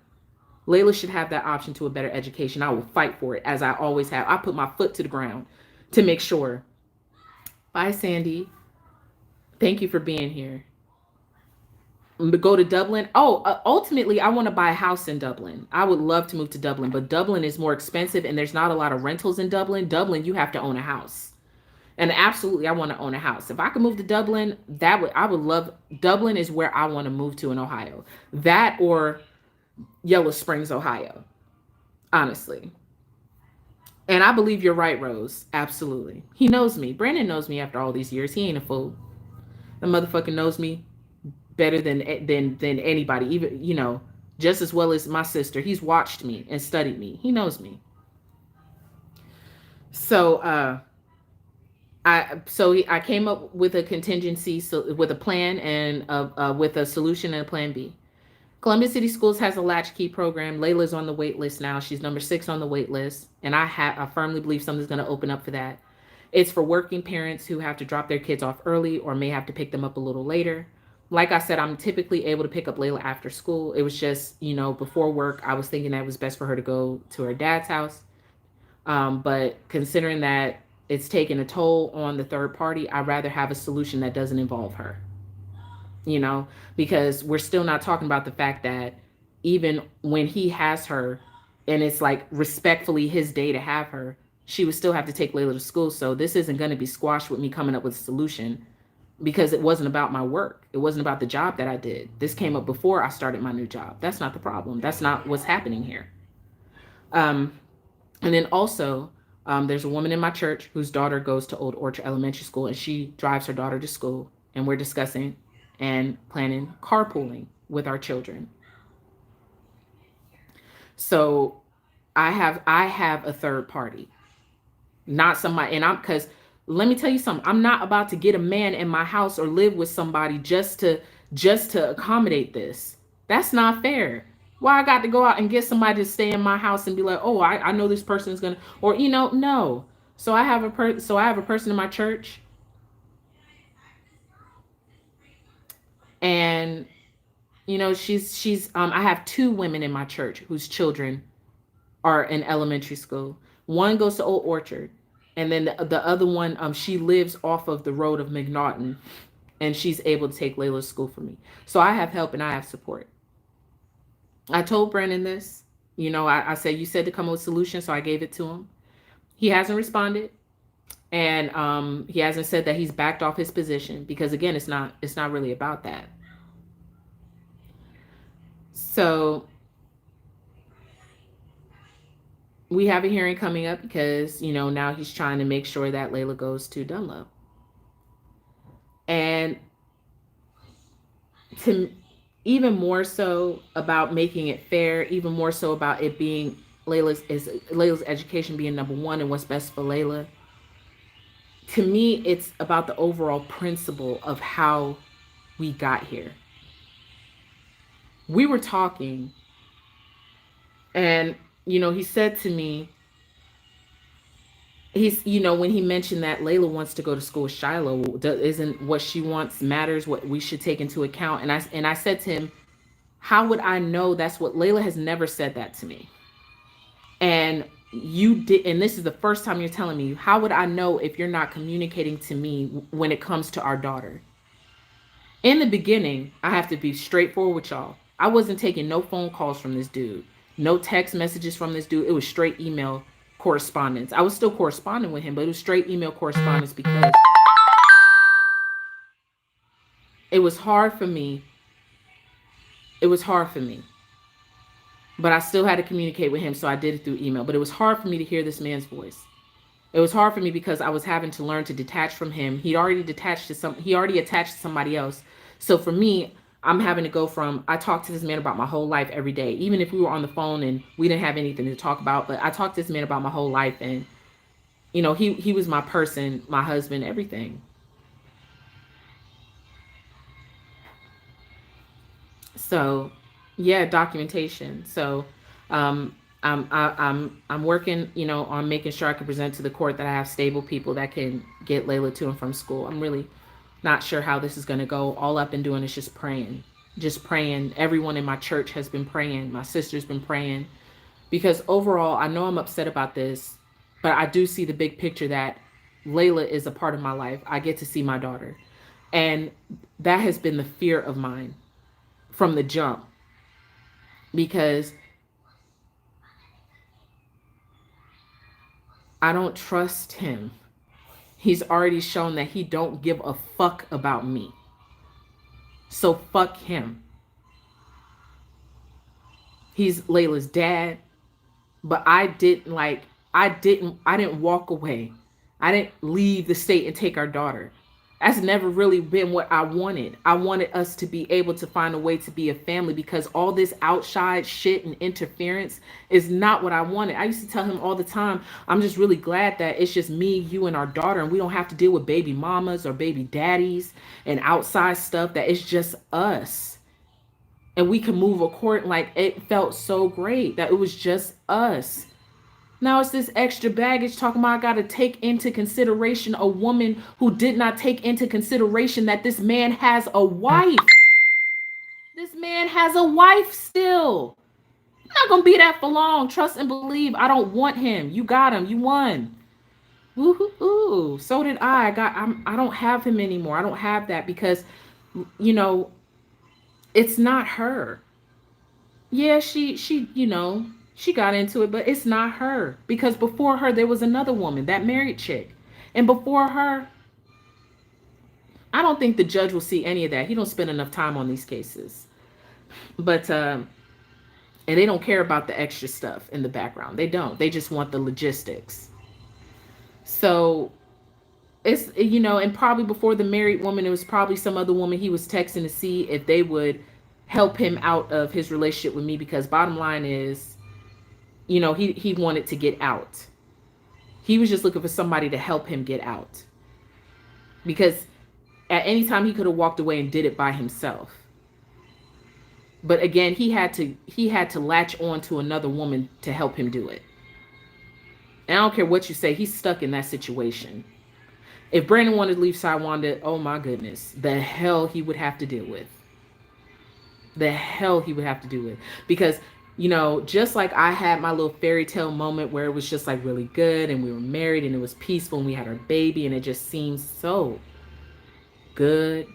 Layla should have that option to a better education. I will fight for it, as I always have. I put my foot to the ground to make sure. Bye, Sandy. Thank you for being here. Go to Dublin. Ultimately, I want to buy a house in Dublin. I would love to move to Dublin, but Dublin is more expensive and there's not a lot of rentals in Dublin. Dublin, you have to own a house. And absolutely, I want to own a house. If I could move to Dublin, I would love. Dublin is where I want to move to in Ohio. That or Yellow Springs, Ohio. Honestly. And I believe you're right, Rose. Absolutely. He knows me. Brandon knows me after all these years. He ain't a fool. The motherfucker knows me better than anybody, even just as well as my sister. He's watched me and studied me. He knows me. So I came up with a contingency, with a plan and with a solution and a plan B. Columbia City Schools has a latchkey program. Layla's on the wait list now. She's number 6 on the wait list, and I firmly believe something's going to open up for that. It's for working parents who have to drop their kids off early or may have to pick them up a little later. Like I said, I'm typically able to pick up Layla after school. It was just, before work, I was thinking that it was best for her to go to her dad's house. But considering that it's taking a toll on the third party, I'd rather have a solution that doesn't involve her. Because we're still not talking about the fact that even when he has her and it's like respectfully his day to have her, she would still have to take Layla to school. So this isn't going to be squashed with me coming up with a solution, because it wasn't about my work. It wasn't about the job that I did. This came up before I started my new job. That's not the problem. That's not what's happening here. And then also, there's a woman in my church whose daughter goes to Old Orchard Elementary School, and she drives her daughter to school. And we're discussing and planning carpooling with our children. So I have a third party, not somebody, and because let me tell you something, I'm not about to get a man in my house or live with somebody just to accommodate this. That's not fair. Why I got to go out and get somebody to stay in my house and be like, oh, I know this person is gonna, or no. So I have a person in my church, and she's I have 2 women in my church whose children are in elementary school. One goes to Old Orchard. And then the other one, she lives off of the road of McNaughton, and she's able to take Layla to school for me. So I have help and I have support. I told Brandon this. I said, you said to come up with a solution, so I gave it to him. He hasn't responded, and he hasn't said that he's backed off his position, because again, it's not really about that. So we have a hearing coming up because, now he's trying to make sure that Layla goes to Dunlop. And to even more so about making it fair, even more so about it being Layla's education being number one and what's best for Layla. To me, it's about the overall principle of how we got here. We were talking, and he said to me, when he mentioned that Layla wants to go to school with Shiloh, isn't what she wants matters what we should take into account. And I said to him, how would I know? That's what Layla has never said that to me. And you did, and this is the first time you're telling me. How would I know if you're not communicating to me when it comes to our daughter? In the beginning, I have to be straightforward with y'all. I wasn't taking no phone calls from this dude, no text messages from this dude. It was straight email correspondence. I was still corresponding with him, but it was straight email correspondence because it was hard for me. It was hard for me. But I still had to communicate with him, so I did it through email. But it was hard for me to hear this man's voice. It was hard for me because I was having to learn to detach from him. He already attached to somebody else. So for me, I'm having to go from, I talked to this man about my whole life every day, even if we were on the phone and we didn't have anything to talk about. But I talked to this man about my whole life, and he was my person, my husband, everything. So yeah, documentation. So I'm working, on making sure I can present to the court that I have stable people that can get Layla to and from school. I'm really not sure how this is going to go. All I've been doing is just praying. Just praying. Everyone in my church has been praying. My sister's been praying. Because overall, I know I'm upset about this, but I do see the big picture that Layla is a part of my life. I get to see my daughter. And that has been the fear of mine from the jump. Because I don't trust him. He's already shown that he don't give a fuck about me. So fuck him. He's Layla's dad, but I didn't walk away. I didn't leave the state and take our daughter. That's never really been what I wanted. I wanted us to be able to find a way to be a family, because all this outside shit and interference is not what I wanted. I used to tell him all the time, I'm just really glad that it's just me, you, and our daughter, and we don't have to deal with baby mamas or baby daddies and outside stuff, that it's just us. And we can move according. Like, it felt so great that it was just us. Now it's this extra baggage talking about I got to take into consideration a woman who did not take into consideration that this man has a wife. This man has a wife still. I'm not going to be that for long. Trust and believe. I don't want him. You got him. You won. Ooh, so did I. I don't have him anymore. I don't have that because, it's not her. Yeah, she got into it, but it's not her. Because before her, there was another woman, that married chick. And before her, I don't think the judge will see any of that. He don't spend enough time on these cases. But, and they don't care about the extra stuff in the background. They don't. They just want the logistics. So, it's, and probably before the married woman, it was probably some other woman he was texting to see if they would help him out of his relationship with me. Because bottom line is, he wanted to get out. He was just looking for somebody to help him get out. Because at any time he could have walked away and did it by himself. But again, he had to latch on to another woman to help him do it. And I don't care what you say, he's stuck in that situation. If Brandon wanted to leave Saiwanda, oh my goodness, the hell he would have to deal with. The hell he would have to do with. Because just like I had my little fairy tale moment where it was just like really good and we were married and it was peaceful and we had our baby and it just seemed so good.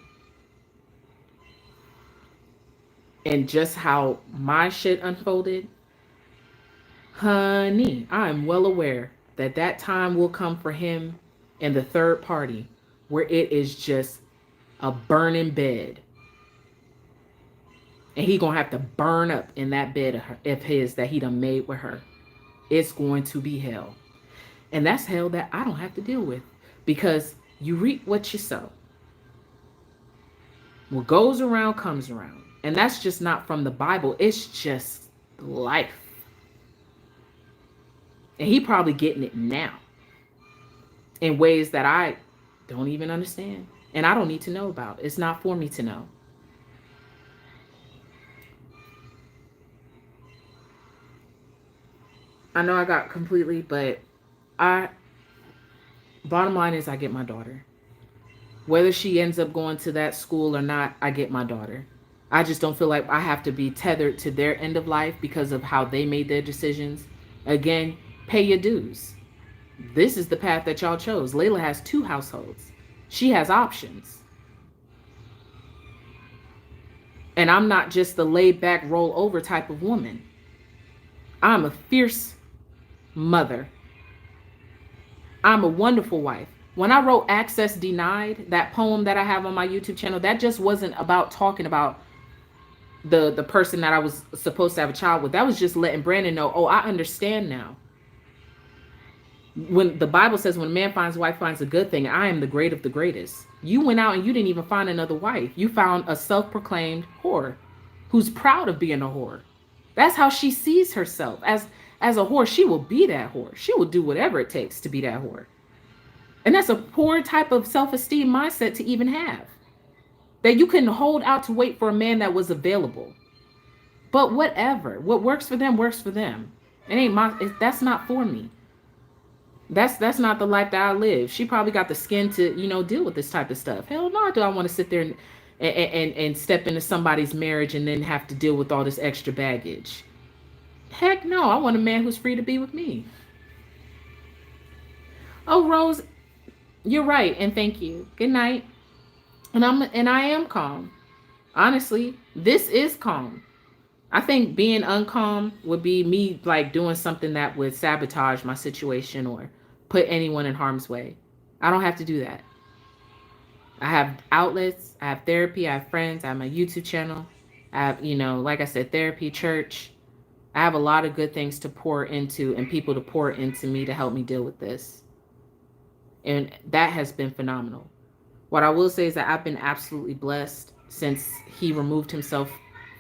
And just how my shit unfolded, honey, I am well aware that that time will come for him and the third party where it is just a burning bed. And he gonna have to burn up in that bed of his that he done made with her. It's going to be hell. And that's hell that I don't have to deal with. Because you reap what you sow. What goes around comes around. And that's just not from the Bible. It's just life. And he probably getting it now in ways that I don't even understand. And I don't need to know about. It's not for me to know. I know I got completely, but bottom line is I get my daughter. Whether she ends up going to that school or not, I get my daughter. I just don't feel like I have to be tethered to their end of life because of how they made their decisions. Again, pay your dues. This is the path that y'all chose. Layla has 2 households. She has options. And I'm not just the laid back, roll over type of woman. I'm a fierce mother. I'm a wonderful wife. When I wrote Access Denied, that poem that I have on my YouTube channel, that just wasn't about talking about the person that I was supposed to have a child with. That was just letting Brandon know, oh, I understand now. When the Bible says when a man finds a wife finds a good thing, I am the great of the greatest. You went out and you didn't even find another wife. You found a self-proclaimed whore who's proud of being a whore. That's how she sees herself. As a whore, she will be that whore. She will do whatever it takes to be that whore. And that's a poor type of self-esteem mindset to even have. That you couldn't hold out to wait for a man that was available. But whatever. What works for them works for them. That's not for me. That's not the life that I live. She probably got the skin to, deal with this type of stuff. Hell no, do I want to sit there and step into somebody's marriage and then have to deal with all this extra baggage. Heck no, I want a man who's free to be with me. Oh, Rose, you're right, and thank you. Good night. And I am calm. Honestly, this is calm. I think being uncalm would be me like doing something that would sabotage my situation or put anyone in harm's way. I don't have to do that. I have outlets, I have therapy, I have friends, I have my YouTube channel. I have, like I said, therapy, church. I have a lot of good things to pour into and people to pour into me to help me deal with this. And that has been phenomenal. What I will say is that I've been absolutely blessed since he removed himself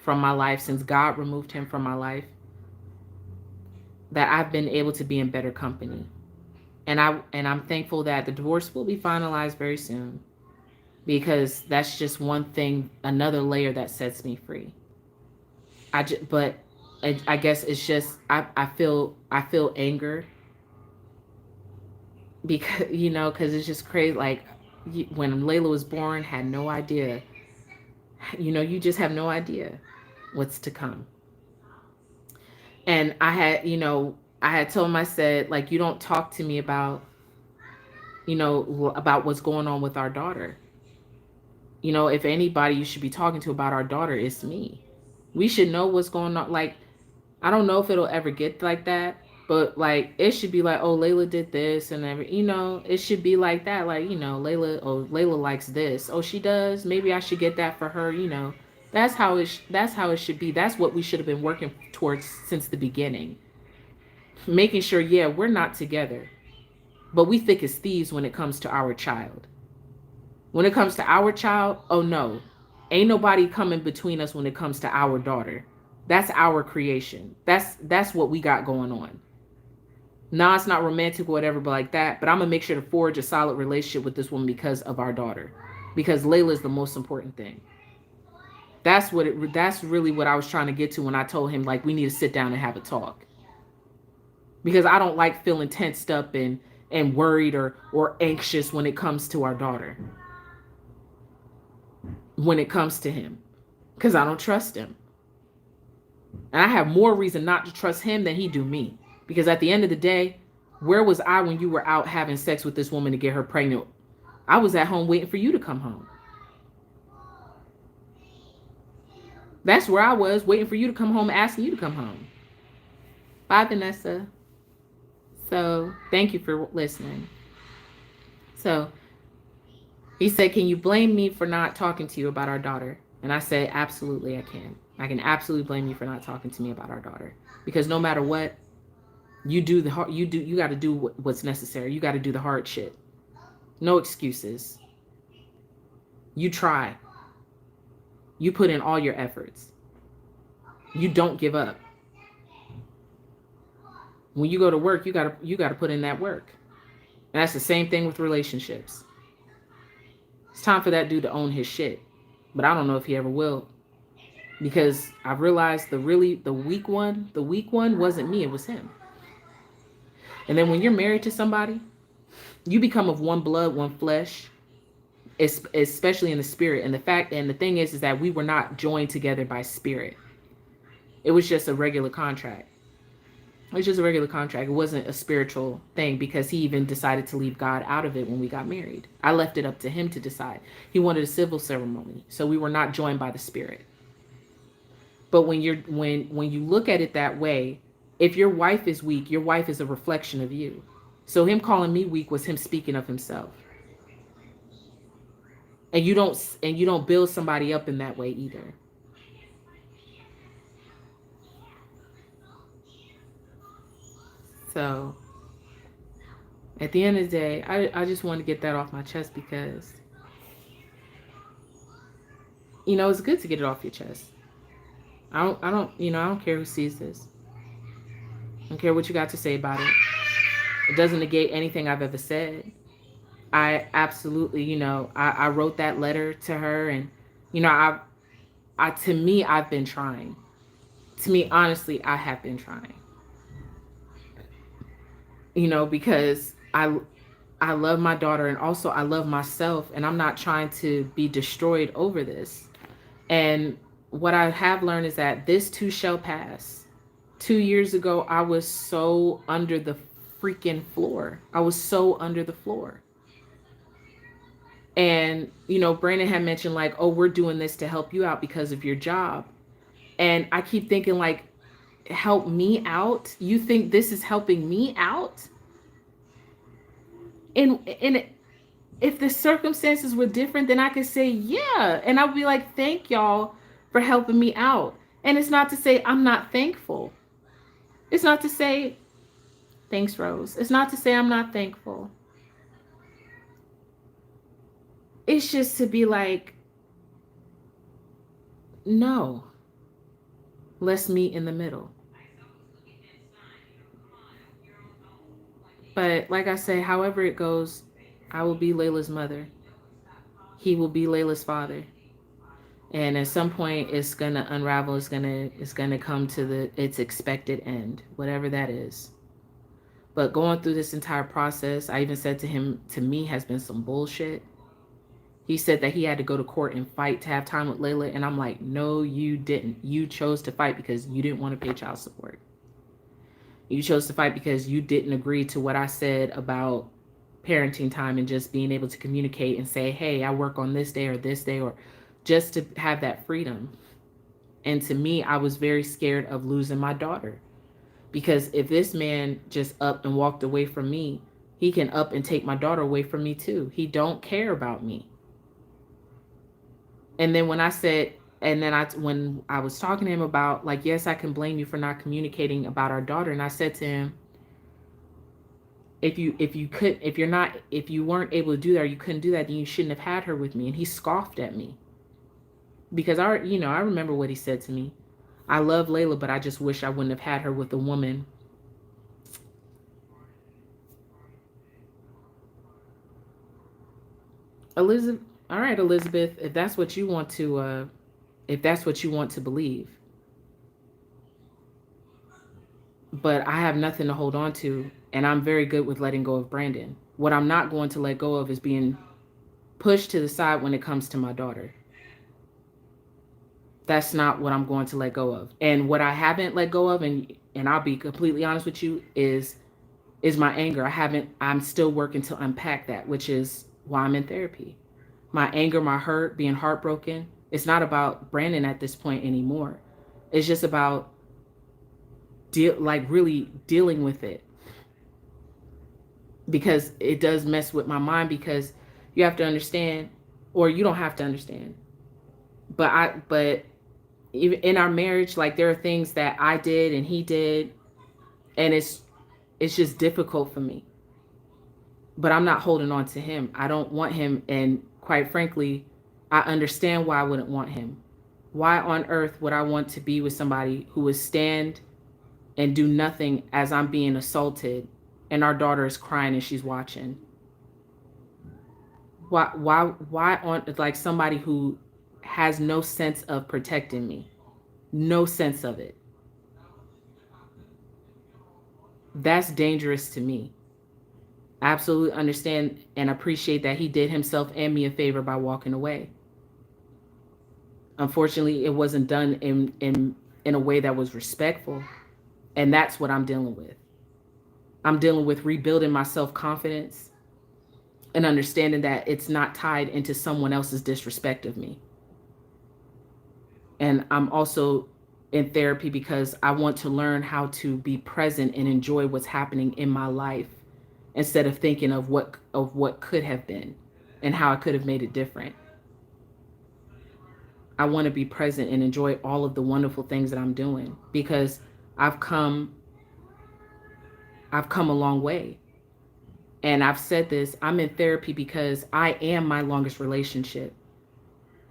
from my life, since God removed him from my life, that I've been able to be in better company. And I'm thankful that the divorce will be finalized very soon, because that's just one thing, another layer that sets me free. But I guess it's just I feel anger because because it's just crazy. Like when Layla was born, had no idea. You just have no idea what's to come. And I had told him, I said, like, you don't talk to me about about what's going on with our daughter. If anybody you should be talking to about our daughter, it's me. We should know what's going on. Like, I don't know if it'll ever get like that, but like it should be like, oh, Layla did this and it should be like that. Like, Layla likes this. Oh, she does. Maybe I should get that for her. That's how it should be. That's what we should have been working towards since the beginning. Making sure, yeah, we're not together, but we thick as thieves when it comes to our child. When it comes to our child, oh no, ain't nobody coming between us when it comes to our daughter. That's our creation. That's what we got going on. Nah, it's not romantic or whatever, but like that. But I'm gonna make sure to forge a solid relationship with this woman because of our daughter. Because Layla is the most important thing. That's really what I was trying to get to when I told him, like, we need to sit down and have a talk. Because I don't like feeling tensed up and worried or anxious when it comes to our daughter. When it comes to him. Because I don't trust him. And I have more reason not to trust him than he do me. Because at the end of the day, where was I when you were out having sex with this woman to get her pregnant? I was at home waiting for you to come home. That's where I was, waiting for you to come home, asking you to come home. Bye, Vanessa. So, thank you for listening. So, he said, can you blame me for not talking to you about our daughter? And I said, absolutely, I can. I can absolutely blame you for not talking to me about our daughter. Because no matter what, you got to do what's necessary. You got to do the hard shit. No excuses. You try. You put in all your efforts. You don't give up. When you go to work, you gotta put in that work. And that's the same thing with relationships. It's time for that dude to own his shit. But I don't know if he ever will. Because I've realized the weak one wasn't me, it was him. And then when you're married to somebody, you become of one blood, one flesh, especially in the spirit. And the thing is that we were not joined together by spirit. It was just a regular contract. It was just a regular contract. It wasn't a spiritual thing because he even decided to leave God out of it when we got married. I left it up to him to decide. He wanted a civil ceremony, so we were not joined by the spirit. But when you look at it that way, if your wife is weak, your wife is a reflection of you. So him calling me weak was him speaking of himself. And you don't build somebody up in that way either. So at the end of the day, I just want to get that off my chest because, it's good to get it off your chest. I don't care who sees this. I don't care what you got to say about it. It doesn't negate anything I've ever said. I absolutely, I wrote that letter to her, and, to me, I've been trying. To me, honestly, I have been trying. Because I love my daughter, and also I love myself, and I'm not trying to be destroyed over this. And what I have learned is that this too shall pass. 2 years ago, I was so under the freaking floor. I was so under the floor. And, Brandon had mentioned like, oh, we're doing this to help you out because of your job. And I keep thinking like, help me out? You think this is helping me out? And if the circumstances were different, then I could say, yeah. And I would be like, thank y'all for helping me out. And it's not to say I'm not thankful. It's not to say, thanks, Rose. It's not to say I'm not thankful. It's just to be like, no, let's meet in the middle. But like I say, however it goes, I will be Layla's mother. He will be Layla's father. And at some point it's gonna unravel, it's gonna come to its expected end, whatever that is. But going through this entire process, I even said to him, to me has been some bullshit. He said that he had to go to court and fight to have time with Layla. And I'm like, no, you didn't. You chose to fight because you didn't want to pay child support. You chose to fight because you didn't agree to what I said about parenting time and just being able to communicate and say, hey, I work on this day, or just to have that freedom. And to me, I was very scared of losing my daughter. Because if this man just up and walked away from me, he can up and take my daughter away from me too. He don't care about me. And then when I was talking to him about like, yes, I can blame you for not communicating about our daughter. And I said to him, if you weren't able to do that, or you couldn't do that, then you shouldn't have had her with me. And he scoffed at me because I remember what he said to me. I love Layla, but I just wish I wouldn't have had her with a woman. Elizabeth. All right, Elizabeth, if that's what you want to believe. But I have nothing to hold on to, and I'm very good with letting go of Brandon. What I'm not going to let go of is being pushed to the side when it comes to my daughter. That's not what I'm going to let go of. And what I haven't let go of, and I'll be completely honest with you, is my anger. I'm still working to unpack that, which is why I'm in therapy. My anger, my hurt, being heartbroken. It's not about Brandon at this point anymore. It's just about really dealing with it. Because it does mess with my mind, because you have to understand, or you don't have to understand. But even in our marriage, like there are things that I did and he did, and it's just difficult for me. But I'm not holding on to him. I don't want him, and quite frankly, I understand why I wouldn't want him. Why on earth would I want to be with somebody who would stand and do nothing as I'm being assaulted and our daughter is crying and she's watching? Why on, like, somebody who has no sense of protecting me, no sense of it? That's dangerous to me. I absolutely understand and appreciate that he did himself and me a favor by walking away. Unfortunately, it wasn't done in a way that was respectful, and that's what I'm dealing with. I'm dealing with rebuilding my self-confidence and understanding that it's not tied into someone else's disrespect of me. And I'm also in therapy because I want to learn how to be present and enjoy what's happening in my life instead of thinking of what could have been and how I could have made it different. I want to be present and enjoy all of the wonderful things that I'm doing because I've come a long way. And I've said this, I'm in therapy because I am my longest relationship.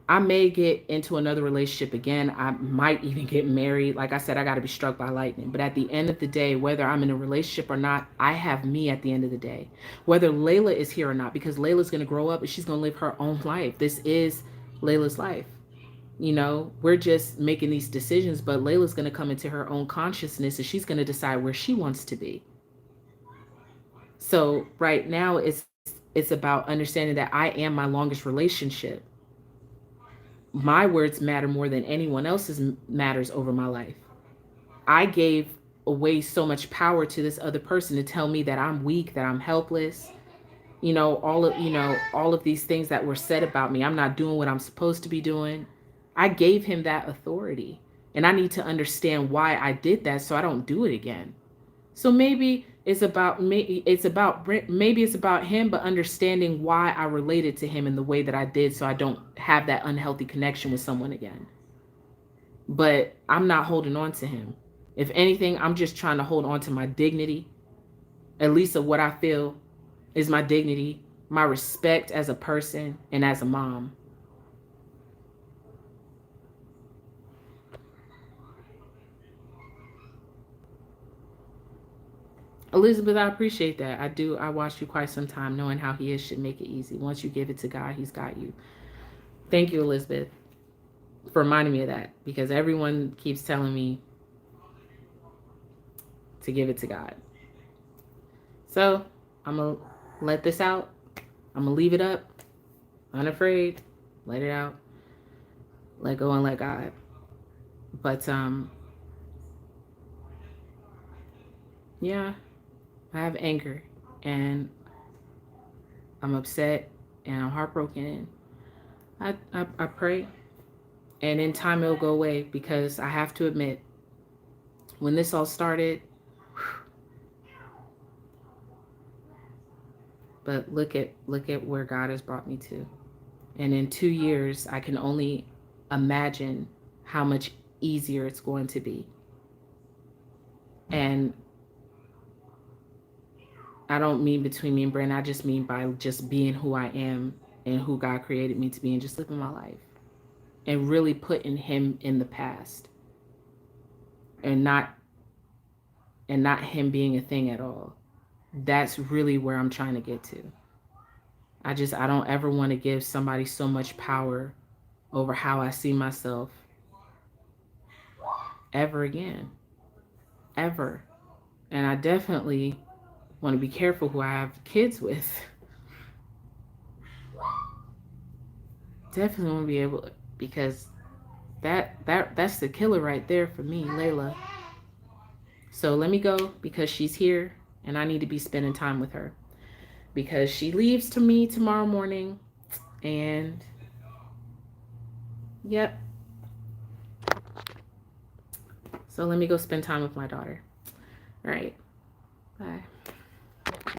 I may get into another relationship again. I might even get married. Like I said, I got to be struck by lightning. But at the end of the day, whether I'm in a relationship or not, I have me at the end of the day. Whether Layla is here or not, because Layla's going to grow up and she's going to live her own life. This is Layla's life. You know, we're just making these decisions, but Layla's going to come into her own consciousness and she's going to decide where she wants to be. So right now it's about understanding that I am my longest relationship. My words matter more than anyone else's matters over my life. I gave away so much power to this other person to tell me that I'm weak, that I'm helpless. All of these things that were said about me. I'm not doing what I'm supposed to be doing. I gave him that authority. And I need to understand why I did that so I don't do it again. So maybe it's about him, but understanding why I related to him in the way that I did so I don't have that unhealthy connection with someone again. But I'm not holding on to him. If anything, I'm just trying to hold on to my dignity, at least of what I feel is my dignity, my respect as a person and as a mom. Elizabeth, I appreciate that. I do. I watched you quite some time. Knowing how he is should make it easy. Once you give it to God, he's got you. Thank you, Elizabeth, for reminding me of that, because everyone keeps telling me to give it to God. So I'm going to let this out. I'm going to leave it up. Unafraid. Let it out. Let go and let God. But, yeah, I have anger and I'm upset and I'm heartbroken. And I pray, and in time it'll go away, because I have to admit, when this all started, but look at where God has brought me to. And in 2 years, I can only imagine how much easier it's going to be. And I don't mean between me and Brandon. I just mean by just being who I am and who God created me to be, and just living my life and really putting him in the past, and not him being a thing at all. That's really where I'm trying to get to. I don't ever want to give somebody so much power over how I see myself ever again. Ever. And I definitely want to be careful who I have kids with. Definitely want to be able, because that's the killer right there for me, Layla. So let me go, because she's here and I need to be spending time with her, because she leaves to me tomorrow morning. And yep. So let me go spend time with my daughter. All right. Bye.